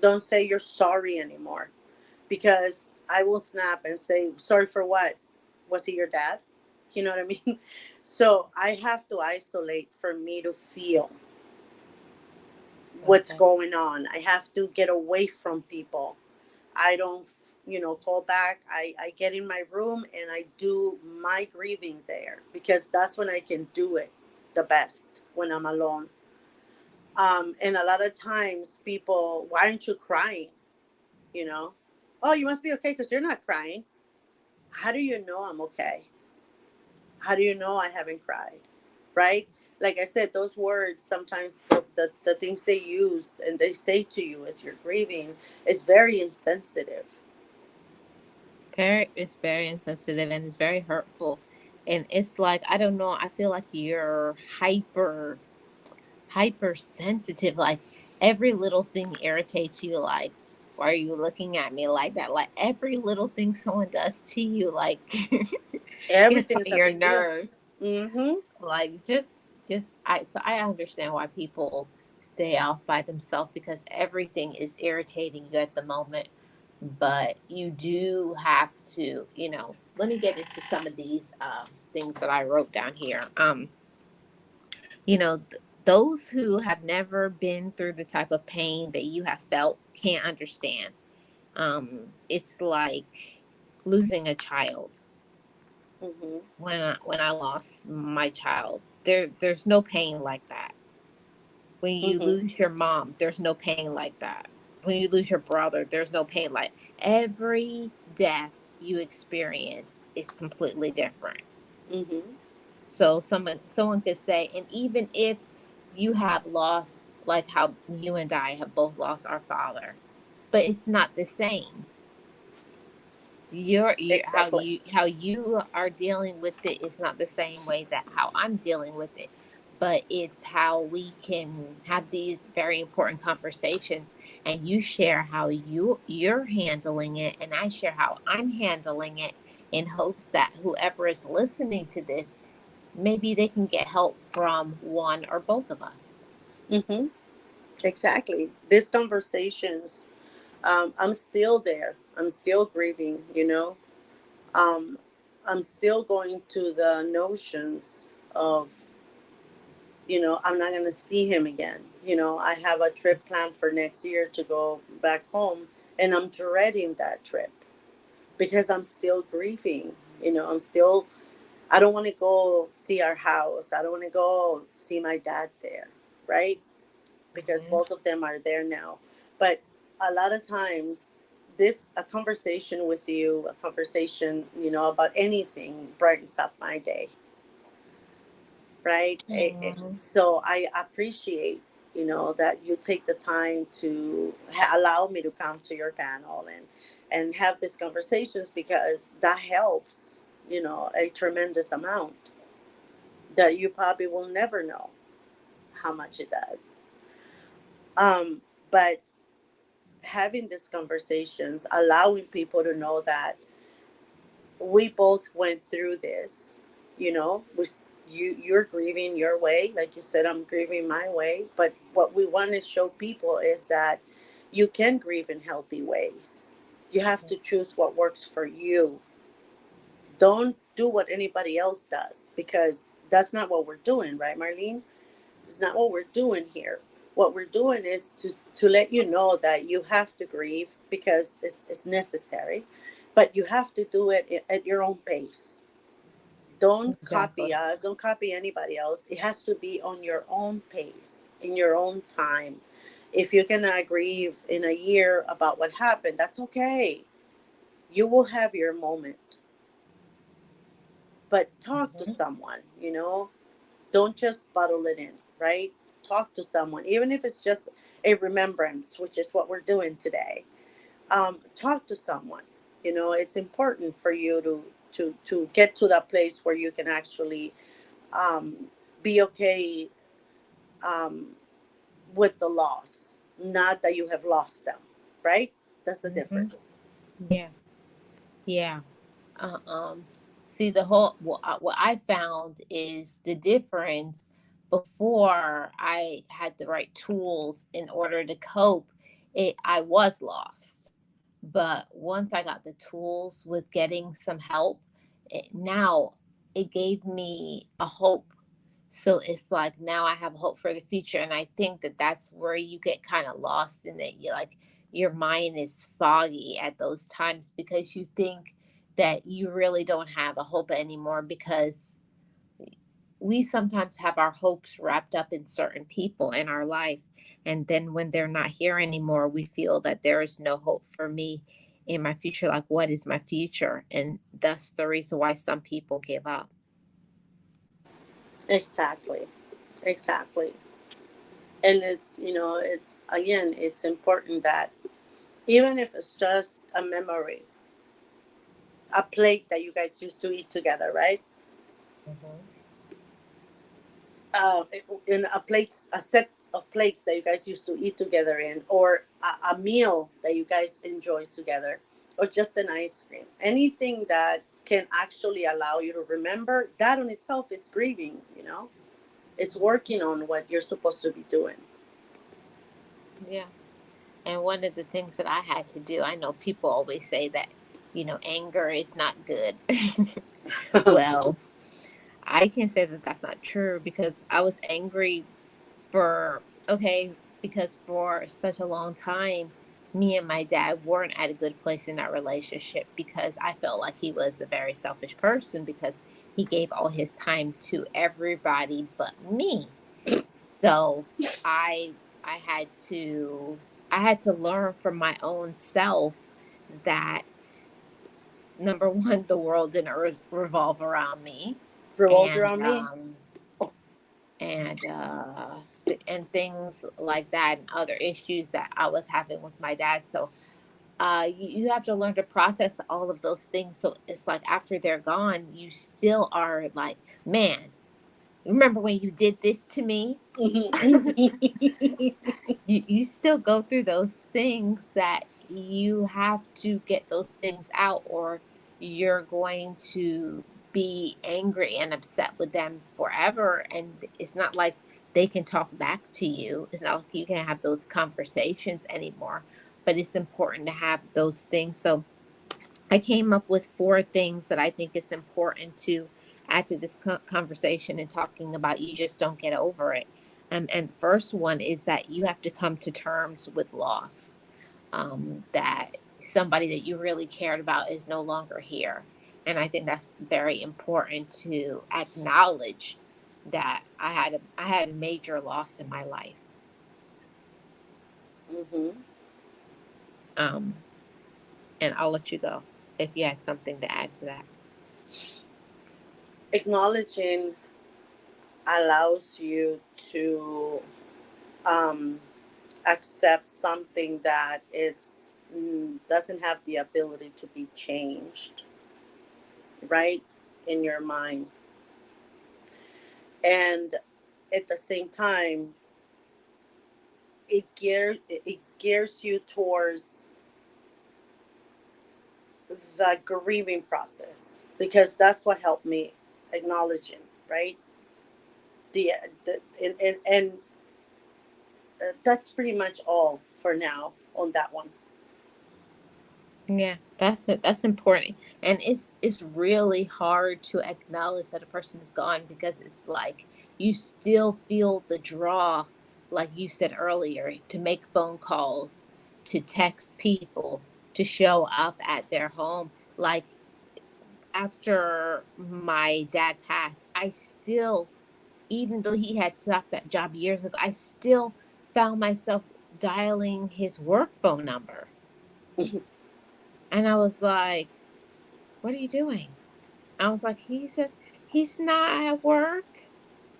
Don't say you're sorry anymore, because I will snap and say, sorry for what? Was he your dad? You know what I mean? So I have to isolate for me to feel what's Okay. going on. I have to get away from people. I don't, call back. I get in my room and I do my grieving there, because that's when I can do it the best, when I'm alone. And a lot of times people, why aren't you crying? You know, oh, you must be okay because you're not crying. How do you know I'm okay? How do you know I haven't cried? Right? Like I said, those words sometimes, the things they use and they say to you as you're grieving is very insensitive. It's very insensitive and it's very hurtful. And it's like, I don't know, I feel like you're hypersensitive. Like, every little thing irritates you. Like, why are you looking at me like that? Like, every little thing someone does to you, like, gets Everything's on a your big deal. nerves. Mm-hmm. Like, just I so I understand why people stay off by themselves, because everything is irritating you at the moment. But you do have to, let me get into some of these things that I wrote down here. Those who have never been through the type of pain that you have felt can't understand. It's like losing a child. Mm-hmm. When I lost my child, there's no pain like that. When you Mm-hmm. lose your mom, there's no pain like that. When you lose your brother, there's no pain like, every death you experience is completely different. Mm-hmm. So someone could say, and even if you have lost, like how you and I have both lost our father, but it's not the same. Your Exactly. how you are dealing with it is not the same way that how I'm dealing with it. But it's how we can have these very important conversations, and you share how you're handling it, and I share how I'm handling it, in hopes that whoever is listening to this, maybe they can get help from one or both of us. Mm-hmm. Exactly. These conversations, I'm still there. I'm still grieving. Um, I'm still going to the notions. of, I'm not going to see him again. I have a trip planned for next year to go back home, and I'm dreading that trip because I'm still grieving. I don't want to go see our house. I don't want to go see my dad there, right? Because Mhm. both of them are there now. But a lot of times, a conversation with you, a conversation, about anything brightens up my day, right? Mhm. So I appreciate, that you take the time to allow me to come to your panel and have these conversations, because that helps, a tremendous amount that you probably will never know how much it does. But having these conversations, allowing people to know that we both went through this, you're grieving your way, like you said, I'm grieving my way. But what we want to show people is that you can grieve in healthy ways. You have to choose what works for you. Don't do what anybody else does, because that's not what we're doing, right, Marlene? It's not what we're doing here. What we're doing is to let you know that you have to grieve because it's necessary, but you have to do it at your own pace. Don't copy Exactly. us, don't copy anybody else. It has to be on your own pace, in your own time. If you're going to grieve in a year about what happened, that's okay. You will have your moment, but talk to Mhm. someone, don't just bottle it in, right? Talk to someone, even if it's just a remembrance, which is what we're doing today. Talk to someone. It's important for you to get to that place where you can actually um, be okay um, with the loss, not that you have lost them, right? That's the Mhm. difference. Yeah. Yeah. Uh, um, See, the whole what I found is the difference. Before I had the right tools in order to cope, I was lost. But once I got the tools with getting some help, now it gave me a hope. So it's like now I have hope for the future, and I think that that's where you get kind of lost in it. You like your mind is foggy at those times because you think that you really don't have a hope anymore because we sometimes have our hopes wrapped up in certain people in our life. And then when they're not here anymore, we feel that there is no hope for me in my future. Like, what is my future? And that's the reason why some people give up. Exactly. Exactly. And it's again, it's important that even if it's just a memory, a plate that you guys used to eat together, right? Mhm. In a set of plates that you guys used to eat together in, or a meal that you guys enjoy together, or just an ice cream. Anything that can actually allow you to remember, that on itself is grieving, It's working on what you're supposed to be doing. Yeah. And one of the things that I had to do, I know people always say that, anger is not good. Well, I can say that that's not true because I was angry because for such a long time, me and my dad weren't at a good place in that relationship because I felt like he was a very selfish person because he gave all his time to everybody but me. So I I had to I had to learn from my own self that number one, the world didn't revolve around me, Revolves and around me. and things like that, and other issues that I was having with my dad. So you have to learn to process all of those things. So it's like after they're gone, you still are like, man, remember when you did this to me? You still go through those things that you have to get those things out, or you're going to be angry and upset with them forever. And it's not like they can talk back to you. It's not like you can have those conversations anymore. But it's important to have those things. So I came up with four things that I think it's important to add to this conversation and talking about you just don't get over it. And the first one is that you have to come to terms with loss, that somebody that you really cared about is no longer here. And I think that's very important to acknowledge that I had a major loss in my life. Hmm. Um, and I'll let you go if you had something to add to that. Acknowledging allows you to um, accept something that it's doesn't have the ability to be changed, right, in your mind. And at the same time, it gears you towards the grieving process, because that's what helped me, acknowledging, right, and that's pretty much all for now on that one. Yeah, that's it. That's important, and it's really hard to acknowledge that a person is gone because it's like you still feel the draw, like you said earlier, to make phone calls, to text people, to show up at their home. Like after my dad passed, I still, even though he had stopped that job years ago, I still found myself dialing his work phone number, and I was like, what are you doing? I was like, he said, he's not at work.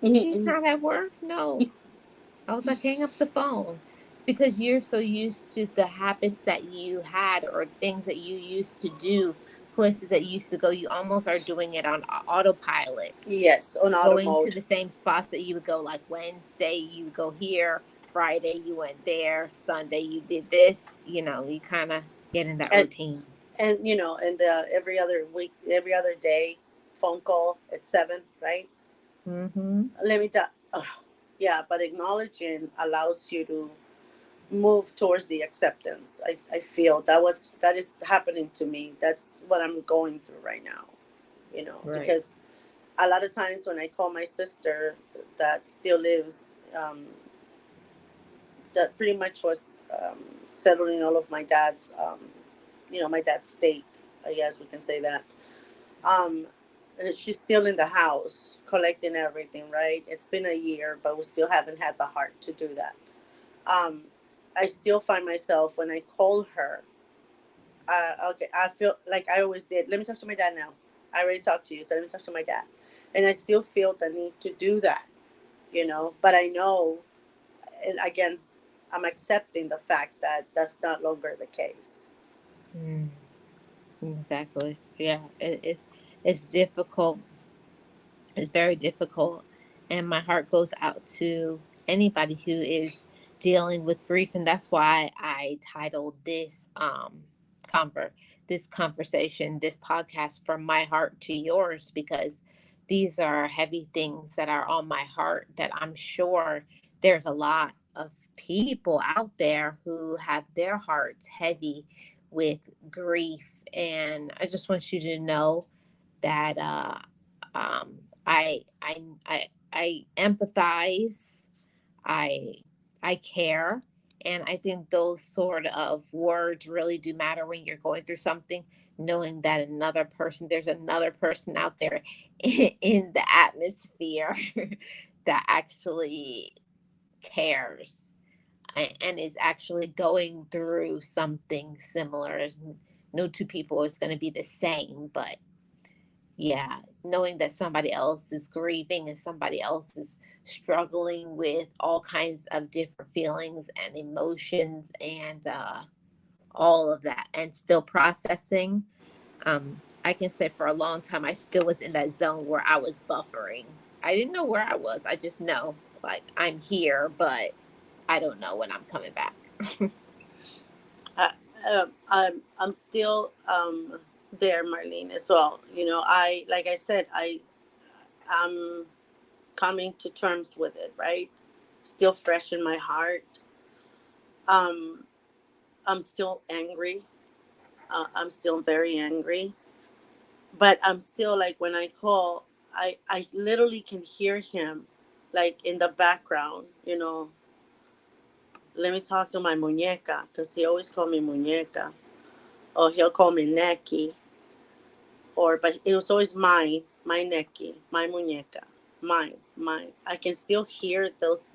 He's Mhm. not at work. No. I was like, hang up the phone because you're so used to the habits that you had or things that you used to do, places that you used to go. You almost are doing it on autopilot, Yes, on auto going to mode. the same spots that you would go, like Wednesday, you would go here, Friday, you went there, Sunday, you did this. You kind of get in that and routine. and every other week, every other day, phone call at 7, right? Mm-hmm. Let me tell. Yeah, but acknowledging allows you to move towards the acceptance. I feel that is happening to me. That's what I'm going through right now. Right. Because a lot of times when I call my sister that still lives, that pretty much was settling all of my dad's, my dad's state. I guess we can say that. Um, and she's still in the house collecting everything. Right? It's been a year, but we still haven't had the heart to do that. Um, I still find myself when I call her. Okay, I feel like I always did. Let me talk to my dad now. I already talked to you, so let me talk to my dad. And I still feel the need to do that, But I know, and again, I'm accepting the fact that that's not longer the case. Mm. Exactly. Yeah, it's difficult. It's very difficult, and my heart goes out to anybody who is dealing with grief, and that's why I titled this conversation, this podcast, from my heart to yours, because these are heavy things that are on my heart that I'm sure there's a lot of people out there who have their hearts heavy with grief. And I just want you to know that um, I, I I empathize. I I care, and I think those sort of words really do matter when you're going through something. Knowing that there's another person out there in the atmosphere that actually cares and is actually going through something similar. No two people is going to be the same, but yeah, knowing that somebody else is grieving and somebody else is struggling with all kinds of different feelings and emotions and all of that and still processing. I can say for a long time I still was in that zone where I was buffering. I didn't know where I was. I just know, like, I'm here, but I don't know when I'm coming back. I, I'm still there, Marlene, as well. Like I said, I'm coming to terms with it, right? Still fresh in my heart. Um, I'm still angry. I'm still very angry, but I'm still like when I call. I literally can hear him like in the background, you know. Let me talk to my muñeca, because he always called me muñeca, or he'll call me Neki, or but it was always mine, my Neki, my muñeca, mine, mine. I can still hear those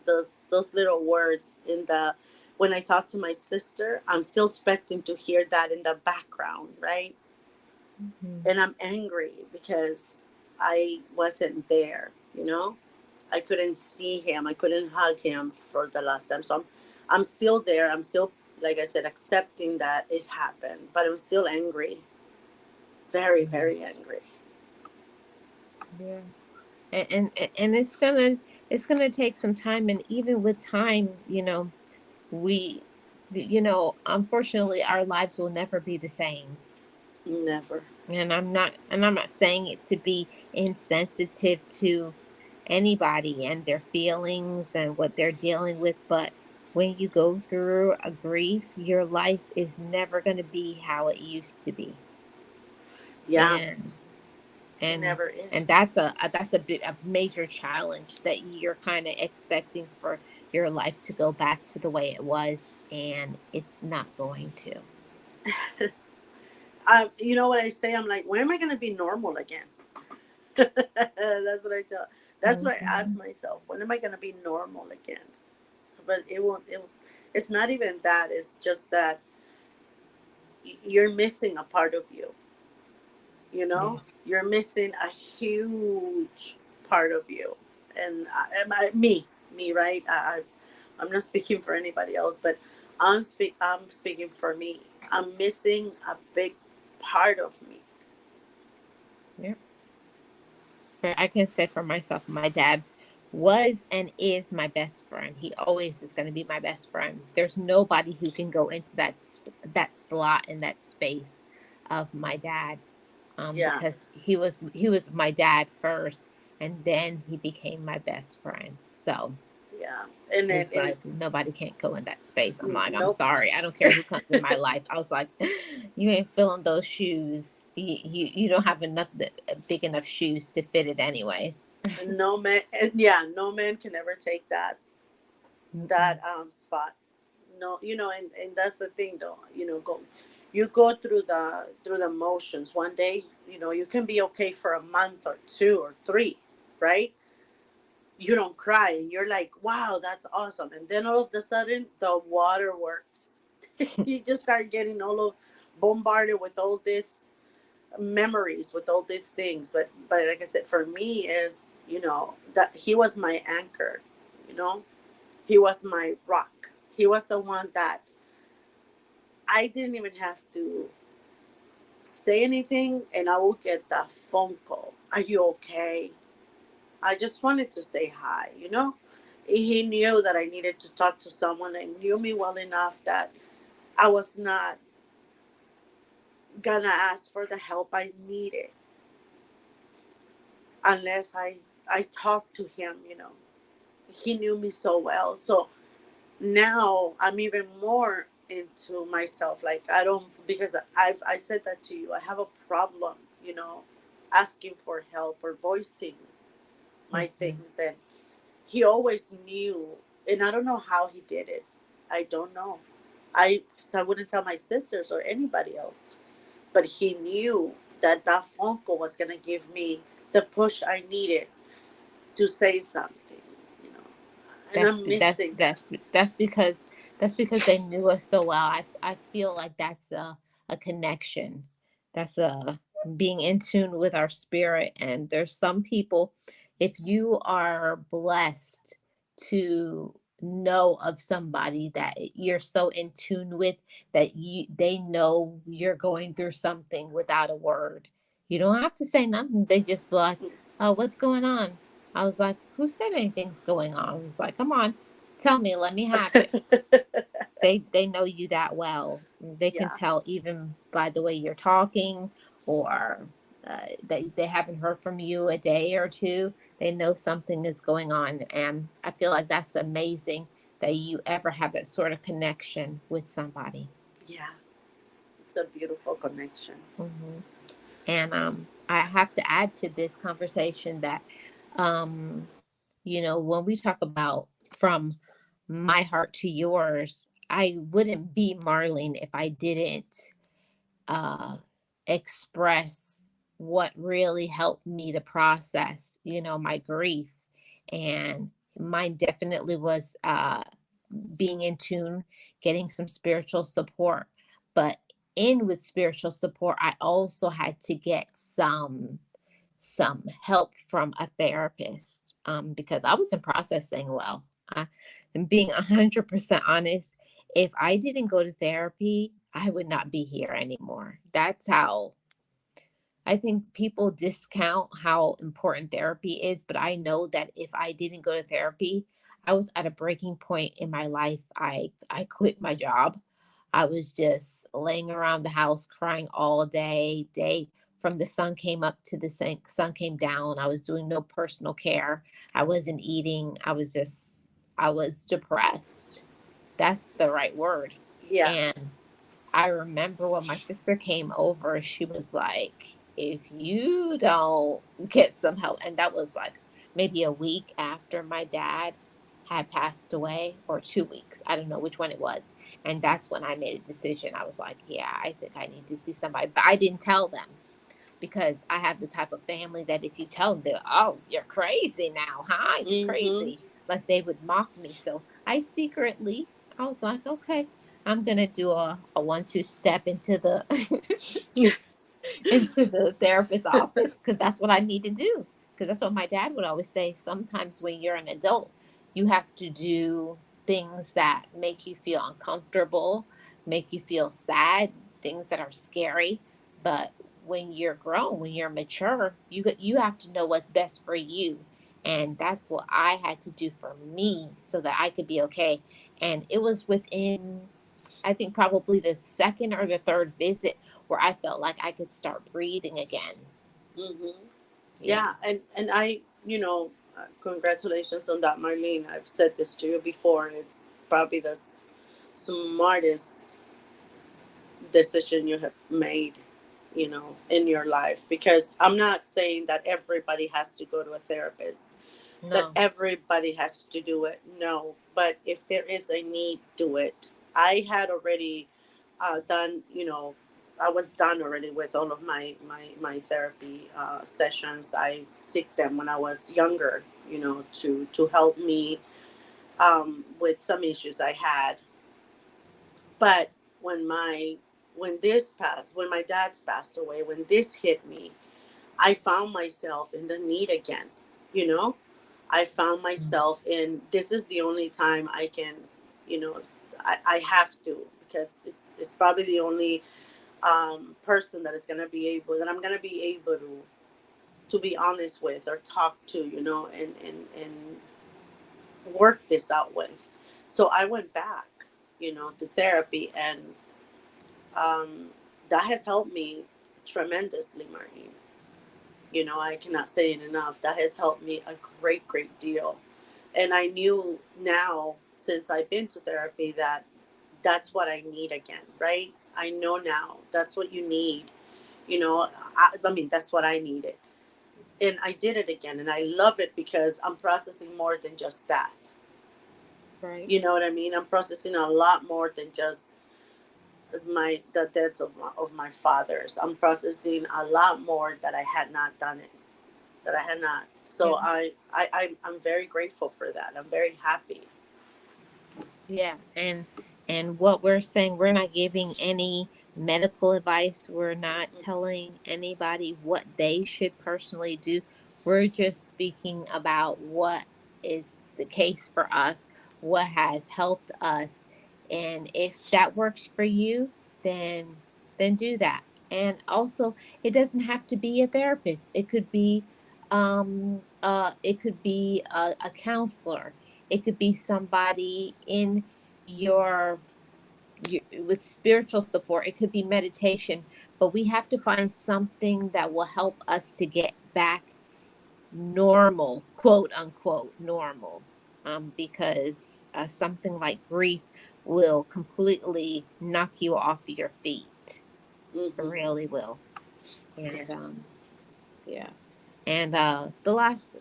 little words in the when I talk to my sister. I'm still expecting to hear that in the background, right? Mhm. And I'm angry because I wasn't there, you know. I couldn't see him. I couldn't hug him for the last time. So I'm still there. I'm still, like I said, accepting that it happened, but I'm still angry. Very, Yeah. very angry. Yeah. And it's gonna take some time, and even with time, we unfortunately our lives will never be the same. Never. And I'm not saying it to be insensitive to anybody and their feelings and what they're dealing with, but when you go through a grief, your life is never going to be how it used to be. Yeah, And it and never and is. that's a major challenge that you're kind of expecting for your life to go back to the way it was, and it's not going to. You know what I say? I'm like, when am I going to be normal again? That's what I tell. That's what I ask Mhm. myself. When am I going to be normal again? But it won't. It's not even that. It's just that you're missing a part of you. You know, Yes. you're missing a huge part of you, and me, right? I'm not speaking for anybody else, but I'm speaking for me. I'm missing a big part of me. Yeah. I can say for myself, my dad was and is my best friend. He always is going to be my best friend. There's nobody who can go into that slot in that space of my dad, Yeah, because he was my dad first, and then he became my best friend. So yeah, and then it's like nobody can't go in that space. I'm like, I'm nope. sorry. I don't care who comes in my life. I was like, you ain't filling those shoes. You don't have enough big enough shoes to fit it anyways. No man, and yeah, no man can ever take that Mm-mm. spot. No, and that's the thing, though. You go through the motions. One day, you can be okay for a month or two or three, right? You don't cry, and you're like, wow, that's awesome. And then all of a sudden, the waterworks. You just start getting all of bombarded with all this memories, with all these things. But like I said, for me, is that he was my anchor. You know, he was my rock. He was the one that I didn't even have to say anything, and I will get that phone call. Are you okay? I just wanted to say hi, you know? He knew that I needed to talk to someone and knew me well enough that I was not gonna ask for the help I needed unless I talked to him, you know. He knew me so well. So now I'm even more into myself. Like, I don't, because I said that to you. I have a problem, asking for help or voicing my Mhm. things. And he always knew, and I don't know how he did it. I don't know. So I wouldn't tell my sisters or anybody else, but he knew that that phone call was gonna give me the push I needed to say something, you know. And That's I'm that's missing that. that's that's because they knew us so well. I feel like that's a connection. That's a being in tune with our spirit. And there's some people, if you are blessed to know of somebody that you're so in tune with, that they know you're going through something without a word. You don't have to say nothing. They just be like, "Oh, what's going on?" I was like, "Who said anything's going on?" I was like, "Come on, tell me, let me have it." They know you that well. They can Yeah, tell even by the way you're talking, or they haven't heard from you a day or two. They know something is going on, and I feel like that's amazing that you ever have that sort of connection with somebody. yeah. It's a beautiful connection. Hmm. And I have to add to this conversation that, um, when we talk about from my heart to yours, I wouldn't be Marlene if I didn't uh, express what really helped me to process, my grief. And mine definitely was being in tune, getting some spiritual support. But in with spiritual support, I also had to get some help from a therapist, because I wasn't processing well. And being 100% honest, if I didn't go to therapy, I would not be here anymore. That's how I think people discount how important therapy is, but I know that if I didn't go to therapy, I was at a breaking point in my life. I quit my job. I was just laying around the house crying all day from the sun came up to the sun came down. I was doing no personal care. I wasn't eating. I was depressed. That's the right word. Yeah. And I remember when my sister came over, she was like, if you don't get some help, and that was like maybe a week after my dad had passed away, or 2 weeks. I don't know which one it was. And that's when I made a decision. I was like, yeah, I think I need to see somebody. But I didn't tell them, because I have the type of family that if you tell them, they're, oh, you're crazy now, huh? You're Mm-hmm. crazy. Like they would mock me. So I secretly, I was like, okay, I'm going to do a 1-2 step into the into the therapist's office, because that's what I need to do. Because that's what my dad would always say. Sometimes when you're an adult, you have to do things that make you feel uncomfortable, make you feel sad, things that are scary. But when you're grown, when you're mature, you have to know what's best for you. And that's what I had to do for me so that I could be okay. And it was within, I think, probably the second or the third visit where I felt like I could start breathing again. Mm-hmm. Yeah. Yeah, and congratulations on that, Marlene. I've said this to you before. It's probably the smartest decision you have made, in your life. Because I'm not saying that everybody has to go to a therapist, that No. everybody has to do it. No, but if there is a need, do it. I had already done, I was done already with all of my therapy sessions. I seek them when I was younger, to help me with some issues I had. But when my when my dad's passed away, when this hit me, I found myself in the need again. You know, I found myself in, this is the only time I can, I have to, because it's probably the only person that is going to be able, that I'm going to be able to be honest with or talk to, and work this out with. So I went back, to therapy, and um, that has helped me tremendously, Marnie. I cannot say it enough. That has helped me a great, great deal. And I knew now, since I've been to therapy, that that's what I need again, right? I know now that's what you need. I mean, that's what I needed. And I did it again. And I love it because I'm processing more than just that. Right. You know what I mean? I'm processing a lot more than just the deaths of my fathers. I'm processing a lot more that I had not done it, that I had not. Yeah. So I'm very grateful for that. I'm very happy. Yeah, and what we're saying, we're not giving any medical advice. We're not telling anybody what they should personally do. We're just speaking about what is the case for us, what has helped us. And if that works for you, then do that. And also, it doesn't have to be a therapist. It could be a counselor. It could be somebody in your, with spiritual support. It could be meditation, but we have to find something that will help us to get back normal, quote unquote normal. Because something like grief will completely knock you off your feet. It Hmm. really will. And Yes. yeah. And the last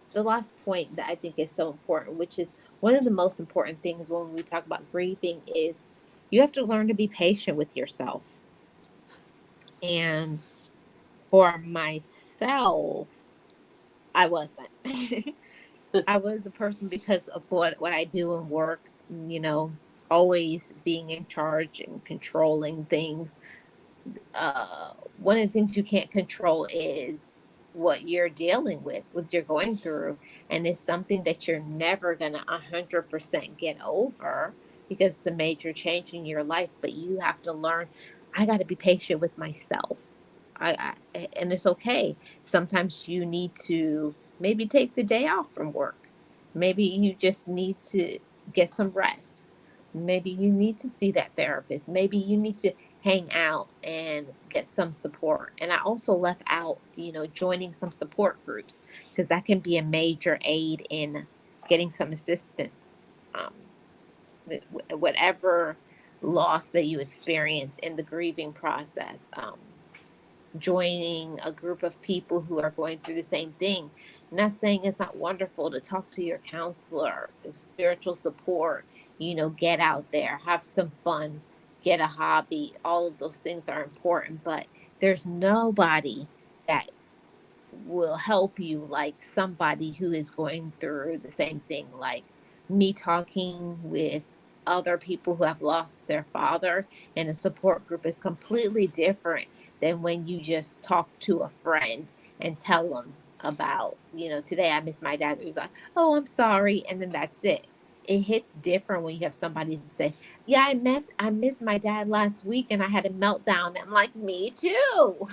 point that I think is so important, which is one of the most important things when we talk about grieving, is you have to learn to be patient with yourself. And for myself, I wasn't. I was a person, because of what I do in work, always being in charge and controlling things. One of the things you can't control is what you're dealing with, what you're going through, and it's something that you're never gonna 100% get over, because it's a major change in your life. But you have to learn. I got to be patient with myself. And it's okay. Sometimes you need to maybe take the day off from work. Maybe you just need to get some rest. Maybe you need to see that therapist. Maybe you need to hang out and get some support. And I also left out, joining some support groups, because that can be a major aid in getting some assistance. Whatever loss that you experience in the grieving process, joining a group of people who are going through the same thing. Not saying it's not wonderful to talk to your counselor, spiritual support, get out there, have some fun, get a hobby. All of those things are important, but there's nobody that will help you like somebody who is going through the same thing. Like me talking with other people who have lost their father in a support group is completely different than when you just talk to a friend and tell them about, today I miss my dad. He's like, oh, I'm sorry. And then that's it. It hits different when you have somebody to say, yeah, I miss my dad last week and I had a meltdown. I'm like, me too.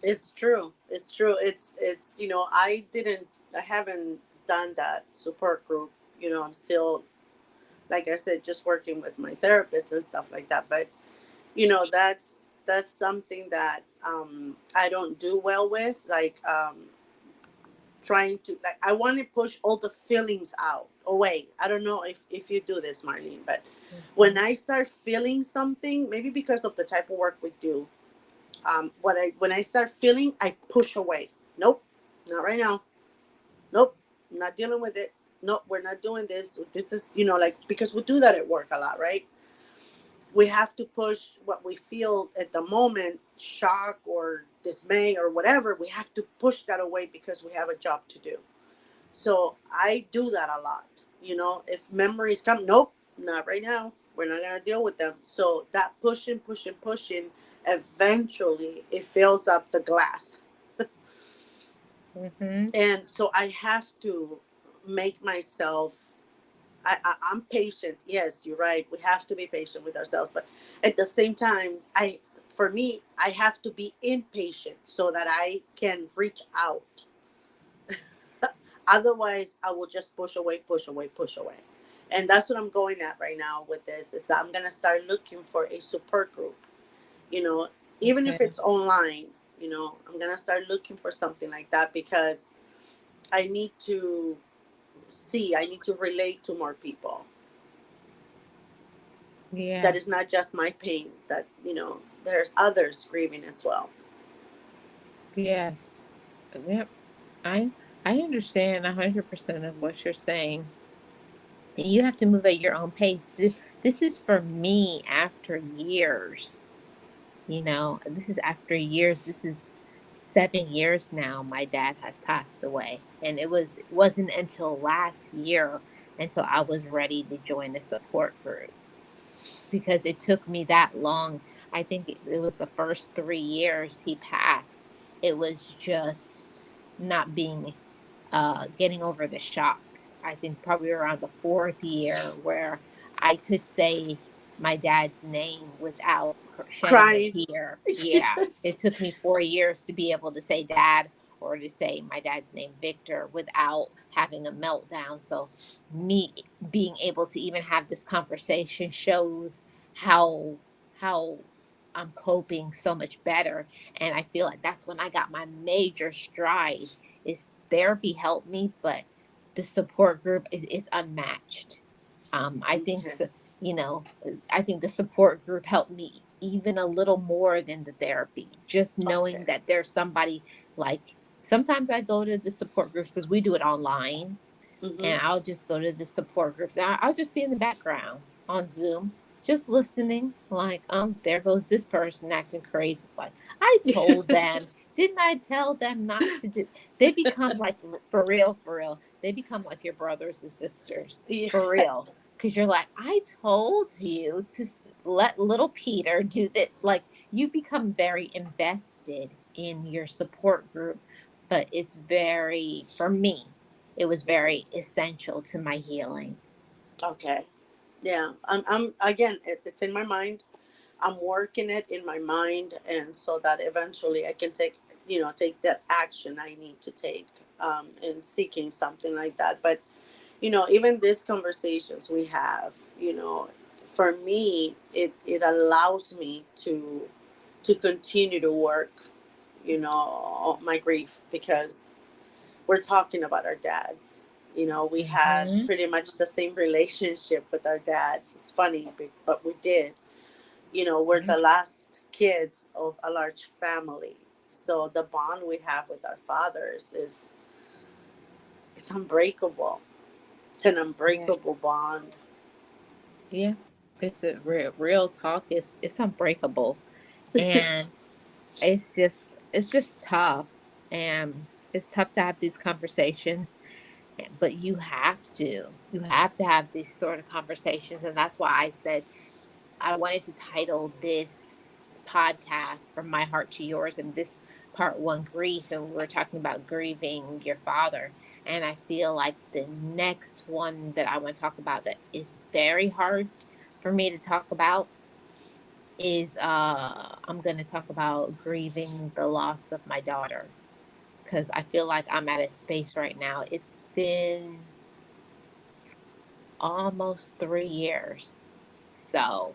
It's true. It's true. It's I haven't done that support group. I'm still, like I said, just working with my therapist and stuff like that. But that's something that I don't do well with. Like trying to, like, I want to push all the feelings out away. I don't know if you do this, Marlene, but when Mhm. I start feeling something, maybe because of the type of work we do, when I start feeling, I push away. Nope, not right now. Nope, not dealing with it. Nope, we're not doing this. This is, like, because we do that at work a lot, right? We have to push what we feel at the moment, shock or dismay or whatever. We have to push that away because we have a job to do. So I do that a lot. If memories come, nope, not right now. We're not gonna deal with them. So that pushing, pushing, pushing, eventually it fills up the glass. Mhm. And so I have to make myself. I'm patient. Yes, you're right. We have to be patient with ourselves, but at the same time, for me, I have to be impatient so that I can reach out. Otherwise, I will just push away, push away, push away. And that's what I'm going at right now with this, is that I'm going to start looking for a support group, you know, even if Okay. it's online, I'm going to start looking for something like that because I need to I need to relate to more people. That is Yes. not just my pain, that, there's others grieving as well. Yes. Yep. I I understand 100% of what you're saying. And you have to move at your own pace. This is for me after years. This is after years. This is 7 years now. My dad has passed away, and it wasn't until last year until I was ready to join a support group, because it took me that long. I think it was the first 3 years he passed. It was just not being, getting over the shock. I think probably around the fourth year where I could say my dad's name without shedding a Crying. tear. Yeah. It took me 4 years to be able to say dad, or to say my dad's name, Victor, without having a meltdown. So, me being able to even have this conversation shows how I'm coping so much better. And I feel like that's when I got my major stride. Is therapy helped me, but the support group is unmatched. I think Okay. so, I think the support group helped me even a little more than the therapy. Just knowing Okay. that there's somebody, like, sometimes I go to the support groups because we do it online, Mm-hmm. and I'll just go to the support groups. And I'll just be in the background on Zoom, just listening. Like, there goes this person acting crazy. Like, I told them, didn't I tell them not to do? They become like, for real, for real. They become like your brothers and sisters, Yeah. for real. Because you're like, I told you to let little Peter do that. Like, you become very invested in your support group. But it's very, for me, it was very essential to my healing. Okay. Yeah. I'm again. It's in my mind. I'm working it in my mind, and so that eventually I can take, take that action I need to take, in seeking something like that. But even these conversations we have, for me, it allows me to continue to work, on my grief, because we're talking about our dads. We had Mm-hmm. pretty much the same relationship with our dads. It's funny, but we did. We're Yeah. the last kids of a large family. So the bond we have with our fathers is it's unbreakable. It's an Yeah. unbreakable bond. Yeah. It's a real talk. It's unbreakable. And it's just tough. And it's tough to have these conversations, but you have to have these sort of conversations. And that's why I said I wanted to title this podcast From My Heart to Yours, and this part one, grief. And we were talking about grieving your father. And I feel like the next one that I want to talk about that is very hard for me to talk about is I'm going to talk about grieving the loss of my daughter, because I feel like I'm at a space right now. It's been almost 3 years. So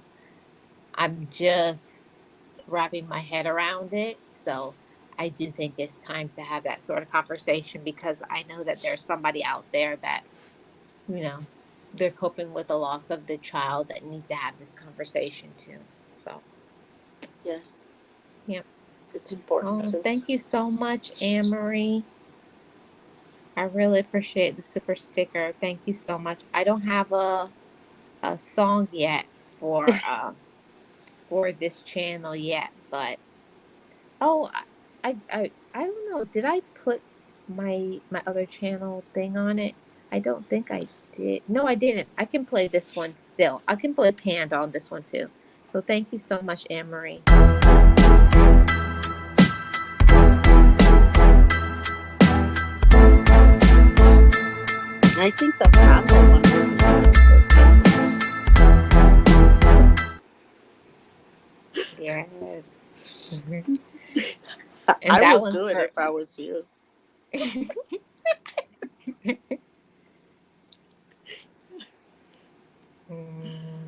I'm just wrapping my head around it. So I do think it's time to have that sort of conversation, because I know that there's somebody out there that, you know, they're coping with the loss of the child that needs to have this conversation too. So, Yes, yeah. it's important Oh, too. thank you so much, Anne Marie. I really appreciate the super sticker. Thank you so much. I don't have a song yet for this channel yet, but oh, I don't know. Did I put my other channel thing on it? I don't think I did. No, I didn't. I can play this one still. I can play Panda on this one too. So thank you so much, Anne Marie. I think the Panda one would be really good too. Yes. Mhm. And I that would one's do it for if I was you. Mm,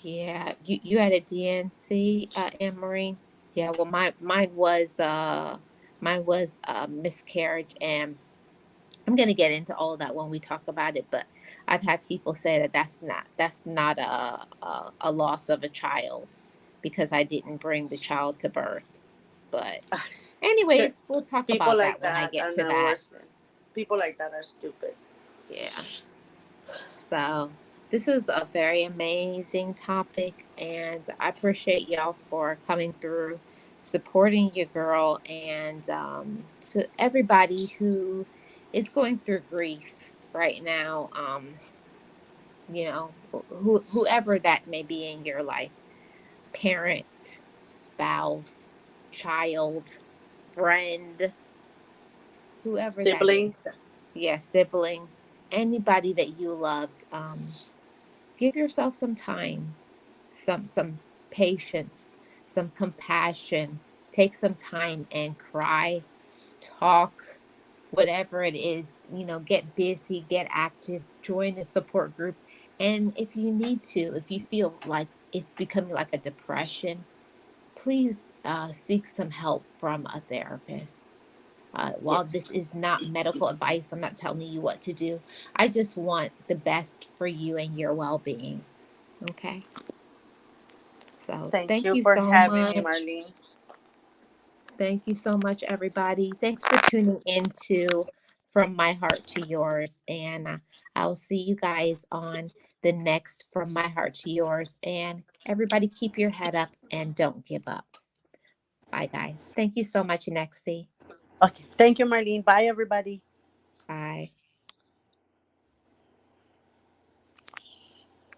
yeah. You had a DNC, Anne Marie? Yeah, well mine was miscarriage, and I'm going to get into all of that when we talk about it, but I've had people say that that's not a loss of a child, because I didn't bring the child to birth. But Okay. anyways, we'll talk People about like that when I that get are to not that. worth it. People like that are stupid. Yeah. So this was a very amazing topic, and I appreciate y'all for coming through, supporting your girl, and to everybody who is going through grief right now. Whoever that may be in your life, parent, spouse, child, friend, whoever that Sibling. is. Yeah, sibling, anybody that you loved. Give yourself some time, some patience, some compassion. Take some time and cry, talk, whatever it is, get busy, get active, join a support group. And if you need to, if you feel like it's becoming like a depression, please seek some help from a therapist. While this Yes. is not medical advice, I'm not telling you what to do. I just want the best for you and your well being. Okay. So Thank thank you you for so having me, much. Marlene. Thank you so much, everybody. Thanks for tuning into From My Heart to Yours. And I'll see you guys on the next From My Heart to Yours. And everybody, keep your head up and don't give up. Bye, guys. Thank you so much, Nexi. Okay. Thank you, Marlene. Bye, everybody. Bye.